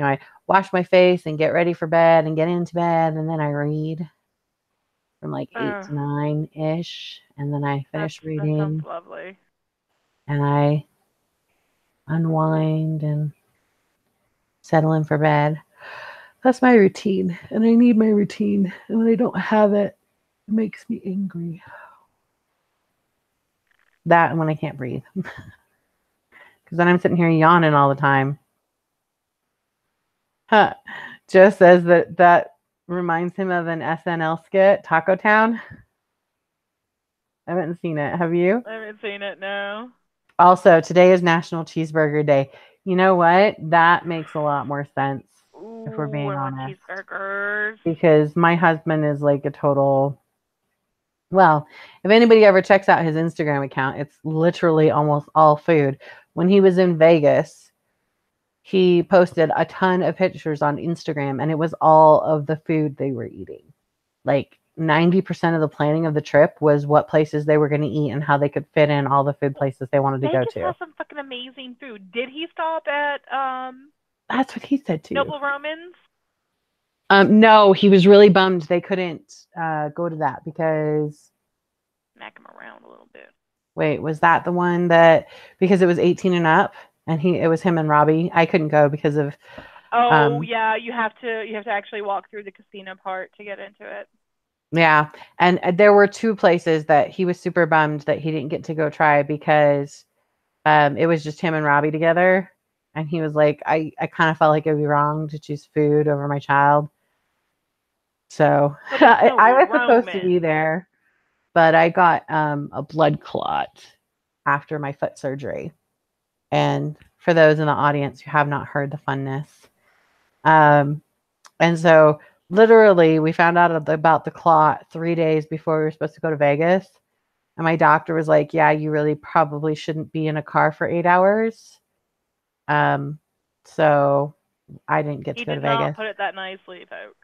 Speaker 2: I wash my face and get ready for bed and get into bed, and then I read from like 8 to 9-ish, and then I finish reading.
Speaker 1: That sounds lovely.
Speaker 2: And I unwind and settle in for bed. That's my routine, and I need my routine. And when I don't have it, it makes me angry. That and when I can't breathe. Because then I'm sitting here yawning all the time. Huh. Just says that reminds him of an SNL skit, Taco Town. I haven't seen it. Have you?
Speaker 1: I haven't seen it, no.
Speaker 2: Also, today is National Cheeseburger Day. You know what? That makes a lot more sense.
Speaker 1: Ooh,
Speaker 2: if we're being honest.
Speaker 1: Cheeseburgers.
Speaker 2: Because my husband is like a total... Well, if anybody ever checks out his Instagram account, it's literally almost all food. When he was in Vegas, he posted a ton of pictures on Instagram, and it was all of the food they were eating. Like 90% of the planning of the trip was what places they were going to eat and how they could fit in all the food places they wanted to go to.
Speaker 1: Vegas has some fucking amazing food. Did he stop at
Speaker 2: That's what he said too.
Speaker 1: Noble Romans?
Speaker 2: No, he was really bummed they couldn't go to that because...
Speaker 1: Smack him around a little bit.
Speaker 2: Wait, was that the one that... Because it was 18 and up, and it was him and Robbie. I couldn't go because of...
Speaker 1: Oh, yeah, you have to actually walk through the casino part to get into it.
Speaker 2: Yeah, and there were 2 places that he was super bummed that he didn't get to go try because it was just him and Robbie together. And he was like, I kind of felt like it would be wrong to choose food over my child. So I was supposed to be there, but I got a blood clot after my foot surgery. And for those in the audience who have not heard the funness. And so literally we found out about the clot 3 days before we were supposed to go to Vegas. And my doctor was like, yeah, you really probably shouldn't be in a car for 8 hours. So I didn't get to go to Vegas. He did
Speaker 1: not put it that nicely, folks.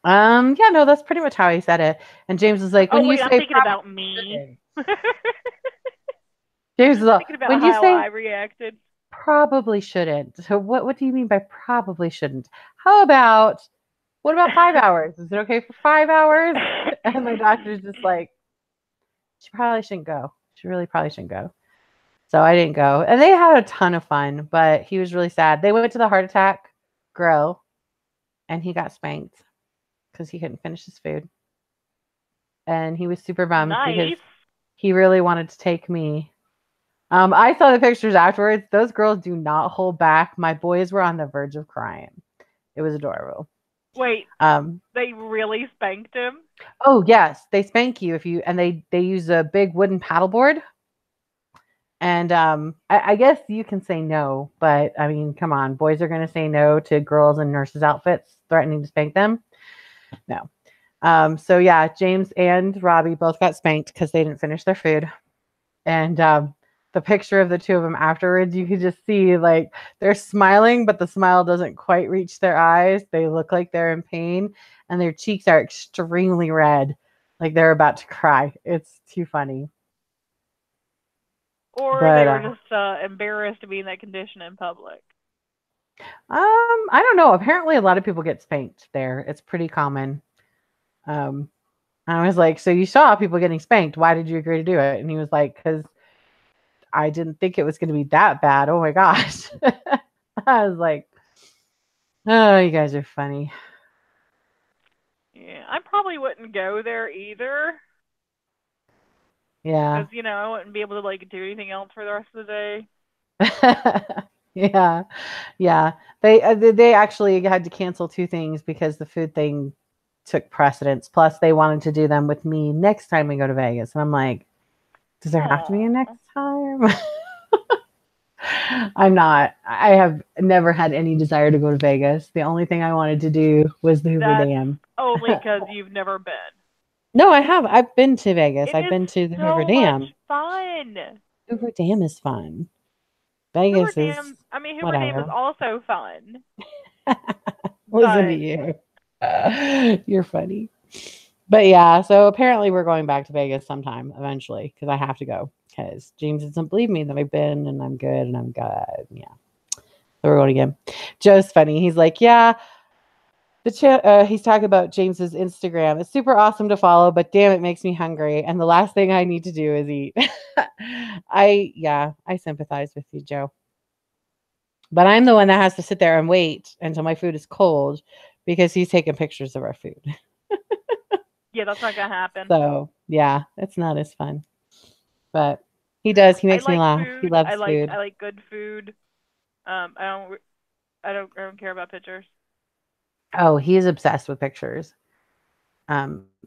Speaker 2: Yeah, no, that's pretty much how he said it. And James was like, when you say
Speaker 1: I'm thinking about me.
Speaker 2: James was like,
Speaker 1: thinking about how I reacted.
Speaker 2: Probably shouldn't. So what do you mean by probably shouldn't? What about 5 hours? Is it okay for 5 hours? And my doctor's just like, she probably shouldn't go. She really probably shouldn't go. So I didn't go. And they had a ton of fun, but he was really sad. They went to the heart attack grill and he got spanked because he couldn't finish his food. And he was super bummed because he really wanted to take me. I saw the pictures afterwards. Those girls do not hold back. My boys were on the verge of crying. It was adorable.
Speaker 1: Wait, they really spanked him?
Speaker 2: Oh, yes. They spank you and they use a big wooden paddleboard. And I guess you can say no, but I mean, come on. Boys are going to say no to girls in nurses' outfits threatening to spank them? No. So yeah, James and Robbie both got spanked because they didn't finish their food. And the picture of the two of them afterwards, you could just see like they're smiling, but the smile doesn't quite reach their eyes. They look like they're in pain, and their cheeks are extremely red, like they're about to cry. It's too funny.
Speaker 1: Or
Speaker 2: But
Speaker 1: they were just embarrassed to be in that condition in public.
Speaker 2: I don't know. Apparently, a lot of people get spanked there. It's pretty common. Um, I was like, so you saw people getting spanked. Why did you agree to do it? And he was like, because I didn't think it was going to be that bad. Oh my gosh. I was like, oh, you guys are funny.
Speaker 1: Yeah, I probably wouldn't go there either.
Speaker 2: Yeah.
Speaker 1: Because, I wouldn't be able to, like, do anything else for the rest of the day.
Speaker 2: Yeah. Yeah. They actually had to cancel two things because the food thing took precedence. Plus, they wanted to do them with me next time we go to Vegas. And I'm like, does there have to be a
Speaker 1: Aww.
Speaker 2: next time? I'm not. I have never had any desire to go to Vegas. The only thing I wanted to do was the Hoover
Speaker 1: That's
Speaker 2: Dam.
Speaker 1: only because you've never been.
Speaker 2: No, I have. I've been to Vegas.
Speaker 1: It
Speaker 2: I've
Speaker 1: is
Speaker 2: been to the Hoover
Speaker 1: so much
Speaker 2: Dam.
Speaker 1: fun.
Speaker 2: Hoover Dam is fun.
Speaker 1: Hoover
Speaker 2: Vegas is
Speaker 1: Dam, I mean, Hoover Dam is
Speaker 2: whatever.
Speaker 1: also fun.
Speaker 2: Listen to
Speaker 1: But,
Speaker 2: you. You're funny. But yeah, so apparently we're going back to Vegas sometime eventually because I have to go because James doesn't believe me that I've been and I'm good and I'm good. Yeah. So we're going again. Joe's funny. He's like, yeah, he's talking about James's Instagram. It's super awesome to follow, but damn, it makes me hungry. And the last thing I need to do is eat. I sympathize with you, Joe. But I'm the one that has to sit there and wait until my food is cold because he's taking pictures of our food.
Speaker 1: yeah, that's not going to happen.
Speaker 2: So yeah, it's not as fun. But he does. He
Speaker 1: I
Speaker 2: makes me
Speaker 1: like
Speaker 2: laugh. He
Speaker 1: food. I
Speaker 2: loves
Speaker 1: like
Speaker 2: food.
Speaker 1: I like good food. I don't care about pictures.
Speaker 2: Oh, he is obsessed with pictures.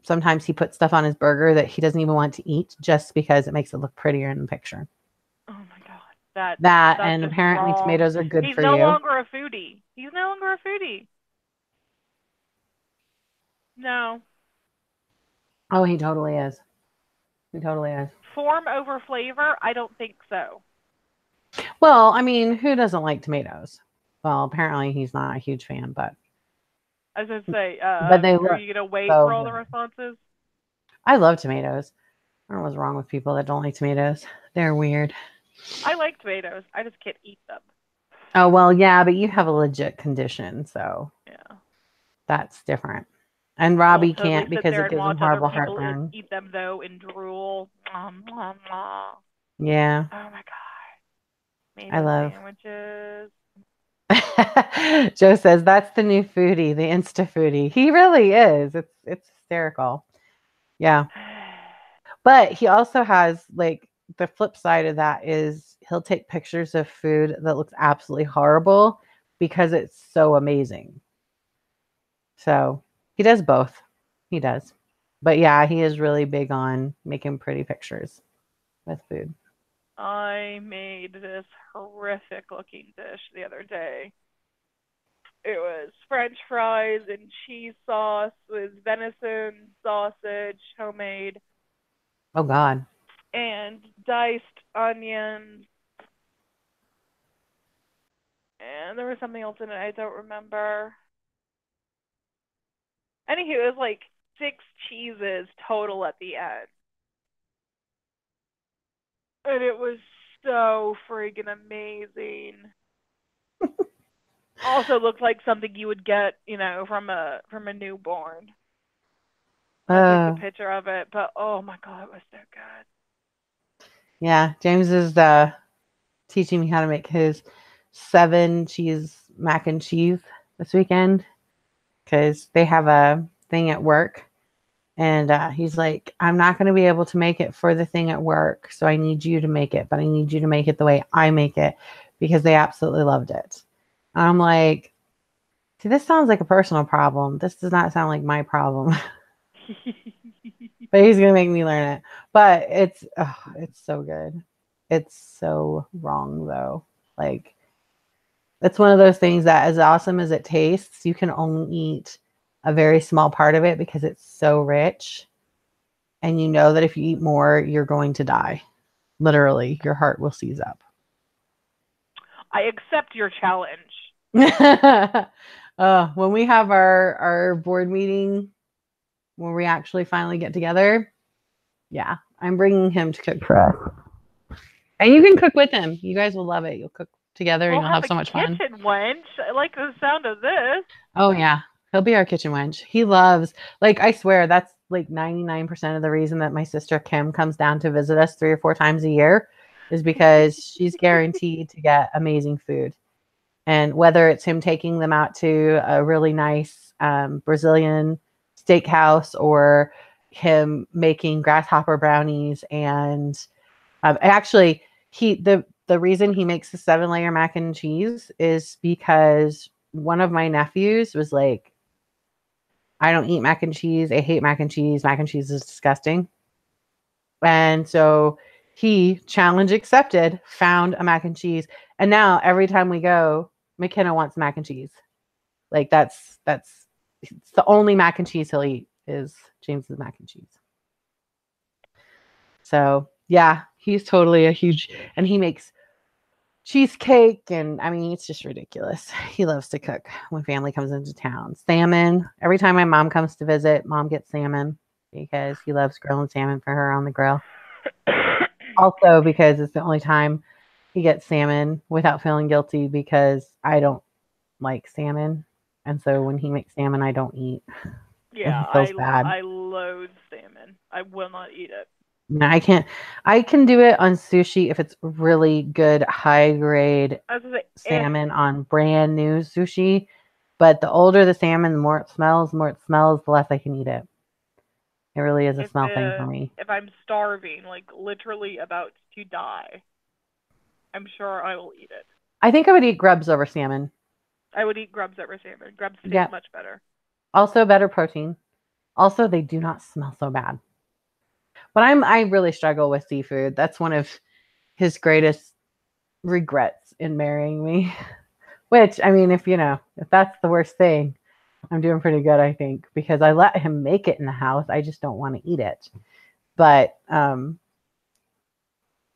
Speaker 2: Sometimes he puts stuff on his burger that he doesn't even want to eat just because it makes it look prettier in the picture.
Speaker 1: Oh my god, that
Speaker 2: That
Speaker 1: that's
Speaker 2: and
Speaker 1: just
Speaker 2: apparently
Speaker 1: wrong.
Speaker 2: tomatoes are good
Speaker 1: He's
Speaker 2: for
Speaker 1: no
Speaker 2: you.
Speaker 1: longer a foodie. He's no longer a foodie. No.
Speaker 2: Oh, he totally is. He totally is.
Speaker 1: Form over flavor? I don't think so.
Speaker 2: Well, I mean, who doesn't like tomatoes? Well, apparently he's not a huge fan,
Speaker 1: As I say,
Speaker 2: but they
Speaker 1: are
Speaker 2: look
Speaker 1: you gonna wait
Speaker 2: so
Speaker 1: for all the
Speaker 2: good.
Speaker 1: responses?
Speaker 2: I love tomatoes. I don't know what's wrong with people that don't like tomatoes. They're weird.
Speaker 1: I like tomatoes. I just can't eat them.
Speaker 2: Oh, well, yeah, but you have a legit condition, so
Speaker 1: Yeah.
Speaker 2: that's different. And
Speaker 1: I will
Speaker 2: Robbie
Speaker 1: totally
Speaker 2: can't
Speaker 1: sit
Speaker 2: because
Speaker 1: there
Speaker 2: it
Speaker 1: and
Speaker 2: gives him
Speaker 1: watch other
Speaker 2: horrible
Speaker 1: people
Speaker 2: heartburn.
Speaker 1: eat them though and drool. Mwah, mwah, mwah.
Speaker 2: Yeah,
Speaker 1: Oh my god.
Speaker 2: I
Speaker 1: Tomato
Speaker 2: love.
Speaker 1: sandwiches.
Speaker 2: Joe says that's the new foodie, the Insta foodie. He really is. It's hysterical. Yeah. But he also has like the flip side of that is he'll take pictures of food that looks absolutely horrible because it's so amazing. So he does both. He does. But yeah, he is really big on making pretty pictures with food.
Speaker 1: I made this horrific looking dish the other day. It was French fries and cheese sauce with venison, sausage, homemade,
Speaker 2: Oh God.
Speaker 1: and diced onions. And there was something else in it I don't remember. Anywho, it was like 6 cheeses total at the end. And it was so friggin' amazing. Also looked like something you would get, from a newborn. I took the
Speaker 2: Uh
Speaker 1: picture of it, but oh my god, it was so good.
Speaker 2: yeah, James is teaching me how to make his 7 cheese mac and cheese this weekend because they have a thing at work. And he's like, I'm not going to be able to make it for the thing at work. So I need you to make it, but I need you to make it the way I make it because they absolutely loved it. And I'm like, see, this sounds like a personal problem. This does not sound like my problem. But he's going to make me learn it. But it's so good. It's so wrong, though. Like, it's one of those things that, as awesome as it tastes, you can only eat a very small part of it because it's so rich. And you know that if you eat more, you're going to die. Literally, your heart will seize up.
Speaker 1: I accept your challenge.
Speaker 2: When we have our board meeting, when we actually finally get together, yeah, I'm bringing him to cook for us. And you can cook with him. You guys will love it. You'll cook together and
Speaker 1: We'll
Speaker 2: you'll
Speaker 1: have
Speaker 2: have
Speaker 1: a
Speaker 2: so much fun.
Speaker 1: kitchen wench. I like the sound of this.
Speaker 2: Oh yeah. He'll be our kitchen wench. He loves, like, I swear that's like 99% of the reason that my sister Kim comes down to visit us 3 or 4 times a year is because she's guaranteed to get amazing food. And whether it's him taking them out to a really nice Brazilian steakhouse or him making grasshopper brownies and actually the reason he makes the 7-layer mac and cheese is because one of my nephews was like, I don't eat mac and cheese. I hate mac and cheese. Mac and cheese is disgusting. And so he, challenge accepted, found a mac and cheese. And now every time we go, McKenna wants mac and cheese. Like that's it's the only mac and cheese he'll eat is James's mac and cheese. So yeah, he's totally a huge, and he makes cheesecake, and I mean it's just ridiculous. He loves to cook when family comes into town. Salmon. Every time my mom comes to visit, mom gets salmon because he loves grilling salmon for her on the grill. Also because it's the only time he gets salmon without feeling guilty because I don't like salmon. And so when he makes salmon, I don't eat. And
Speaker 1: Yeah,
Speaker 2: he feels bad.
Speaker 1: I loathe salmon. I will not eat it.
Speaker 2: No, I can't. I can do it on sushi if it's really good, high grade
Speaker 1: I was gonna say
Speaker 2: salmon on brand new sushi. But the older the salmon, the more it smells, the less I can eat it. It really is a smell thing for me.
Speaker 1: if I'm starving, like literally about to die, I'm sure I will eat it.
Speaker 2: I think I would eat grubs over salmon.
Speaker 1: I would eat grubs over salmon. Grubs taste
Speaker 2: Yeah.
Speaker 1: much better.
Speaker 2: Also better protein. Also, they do not smell so bad. But I really struggle with seafood. That's one of his greatest regrets in marrying me. Which, I mean, if that's the worst thing, I'm doing pretty good, I think, because I let him make it in the house. I just don't want to eat it. But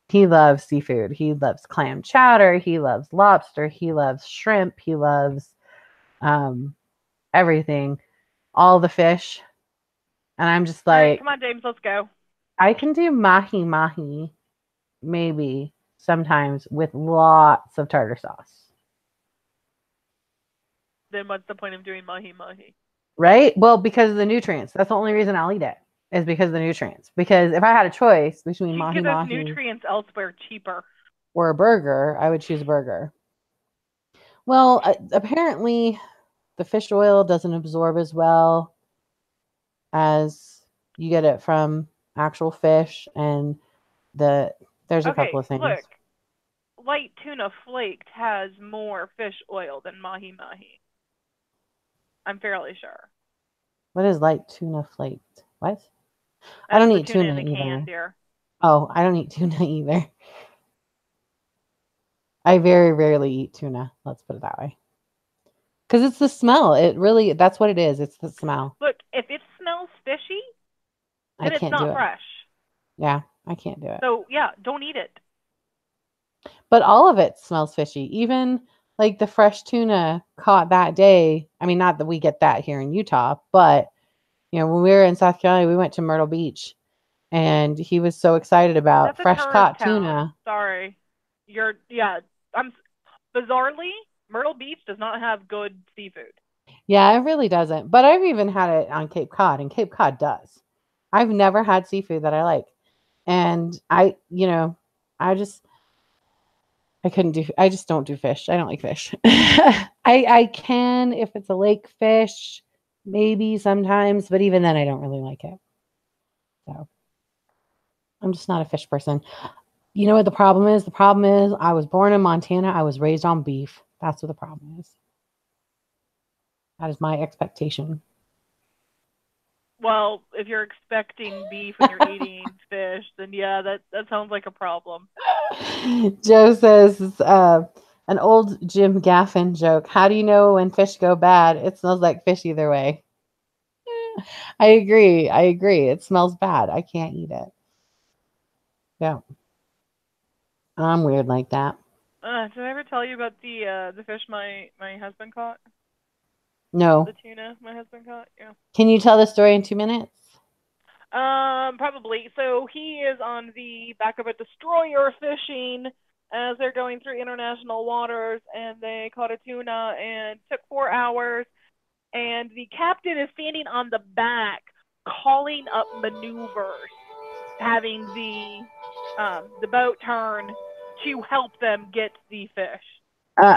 Speaker 2: he loves seafood. He loves clam chowder. He loves lobster. He loves shrimp. He loves everything, all the fish. And I'm just
Speaker 1: All right,
Speaker 2: like,
Speaker 1: come on, James, let's go.
Speaker 2: I can do mahi mahi, maybe sometimes with lots of tartar sauce.
Speaker 1: Then what's the point of doing mahi mahi?
Speaker 2: Right? Well, because of the nutrients. That's the only reason I'll eat it is because of the nutrients. Because if I had a choice between
Speaker 1: You can
Speaker 2: mahi
Speaker 1: get those
Speaker 2: mahi
Speaker 1: nutrients elsewhere cheaper.
Speaker 2: or a burger, I would choose a burger. Well, apparently the fish oil doesn't absorb as well as you get it from actual fish, and there's a couple
Speaker 1: Okay,
Speaker 2: of things.
Speaker 1: look. Light tuna flaked has more fish oil than mahi mahi. I'm fairly sure.
Speaker 2: What is light tuna flaked? What? I
Speaker 1: That's
Speaker 2: don't
Speaker 1: the
Speaker 2: eat
Speaker 1: tuna in
Speaker 2: tuna
Speaker 1: the can,
Speaker 2: either.
Speaker 1: dear.
Speaker 2: Oh, I don't eat tuna either. I very rarely eat tuna. Let's put it that way. Because it's the smell. That's what it is. It's the smell.
Speaker 1: Look, if it smells fishy,
Speaker 2: I
Speaker 1: then it's
Speaker 2: can't do
Speaker 1: not
Speaker 2: it.
Speaker 1: fresh.
Speaker 2: Yeah, I can't do it.
Speaker 1: So, yeah, don't eat it.
Speaker 2: But all of it smells fishy. Even like the fresh tuna caught that day. I mean, not that we get that here in Utah, but when we were in South Carolina, we went to Myrtle Beach and he was so excited about
Speaker 1: That's a
Speaker 2: fresh
Speaker 1: tourist
Speaker 2: caught
Speaker 1: town.
Speaker 2: tuna.
Speaker 1: Sorry. I'm bizarrely, Myrtle Beach does not have good seafood.
Speaker 2: Yeah, it really doesn't. But I've even had it on Cape Cod, and Cape Cod does. I've never had seafood that I like. And I just I just don't do fish. I don't like fish. I can if it's a lake fish, maybe sometimes, but even then I don't really like it. So I'm just not a fish person. You know what the problem is? The problem is I was born in Montana. I was raised on beef. That's what the problem is. That is my expectation.
Speaker 1: Well, if you're expecting beef when you're eating fish, then yeah, that sounds like a problem.
Speaker 2: Joe says an old Jim Gaffin joke. How do you know when fish go bad? It smells like fish either way. I agree. It smells bad. I can't eat it. Yeah. I'm weird like that.
Speaker 1: Did I ever tell you about the fish my husband caught? The
Speaker 2: No.
Speaker 1: tuna my husband caught? Yeah.
Speaker 2: Can you tell the story in 2 minutes?
Speaker 1: Probably. So he is on the back of a destroyer fishing as they're going through international waters, and they caught a tuna and took 4 hours. And the captain is standing on the back, calling up maneuvers, having the boat turn to help them get the fish.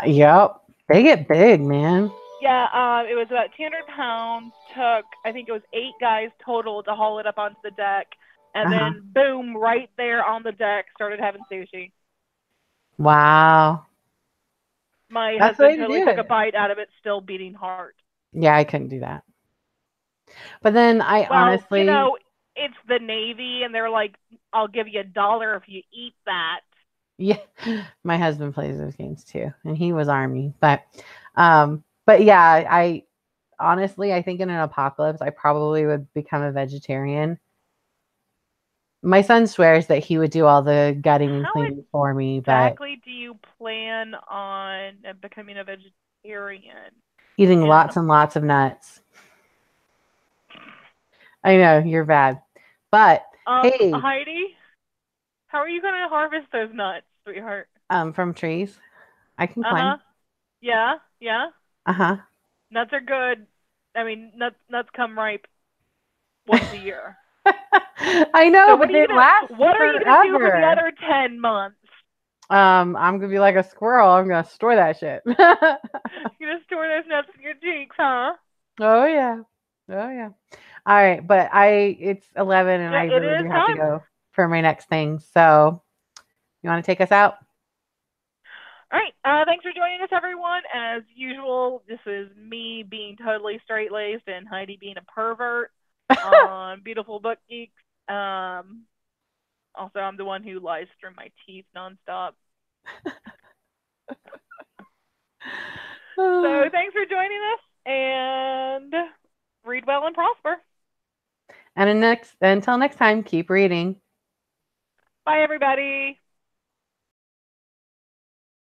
Speaker 2: Yep. They get big, man.
Speaker 1: Yeah, it was about 200 pounds. Took, I think it was 8 guys total to haul it up onto the deck. And
Speaker 2: Uh-huh.
Speaker 1: then, boom, right there on the deck, started having sushi.
Speaker 2: Wow.
Speaker 1: My
Speaker 2: That's the
Speaker 1: husband
Speaker 2: way to
Speaker 1: totally
Speaker 2: do
Speaker 1: took a
Speaker 2: it.
Speaker 1: bite out of it, still beating heart.
Speaker 2: Yeah, I couldn't do that. But then I
Speaker 1: Well,
Speaker 2: honestly,
Speaker 1: it's the Navy, and they're like, I'll give you $1 if you eat that.
Speaker 2: yeah, my husband plays those games too, and he was Army. But yeah, I honestly, I think in an apocalypse, I probably would become a vegetarian. My son swears that he would do all the gutting and
Speaker 1: How
Speaker 2: cleaning for me, but
Speaker 1: exactly do you plan on becoming a vegetarian?
Speaker 2: eating
Speaker 1: In
Speaker 2: lots and lots of nuts. I know you're bad, but hey,
Speaker 1: Heidi, how are you gonna harvest those nuts, sweetheart?
Speaker 2: from trees, I can
Speaker 1: Uh huh.
Speaker 2: climb.
Speaker 1: Yeah, yeah.
Speaker 2: Uh huh.
Speaker 1: Nuts are good. I mean, nuts come ripe once a year.
Speaker 2: I know,
Speaker 1: So
Speaker 2: but they last
Speaker 1: what are you gonna do for the
Speaker 2: forever.
Speaker 1: other 10 months?
Speaker 2: I'm gonna be like a squirrel. I'm gonna store that shit.
Speaker 1: You're gonna store those nuts in your cheeks, huh?
Speaker 2: Oh yeah. Oh yeah. All right, but it's 11 and
Speaker 1: Yeah,
Speaker 2: I
Speaker 1: it
Speaker 2: really do
Speaker 1: is
Speaker 2: have to
Speaker 1: time.
Speaker 2: go for my next thing. So, you want to take us out?
Speaker 1: All right. Thanks for joining us, everyone. As usual, this is me being totally straight laced and Heidi being a pervert on Beautiful Book Geeks. Um, Also, I'm the one who lies through my teeth nonstop. So thanks for joining us, and read well and prosper.
Speaker 2: And until next time, keep reading.
Speaker 1: Bye, everybody.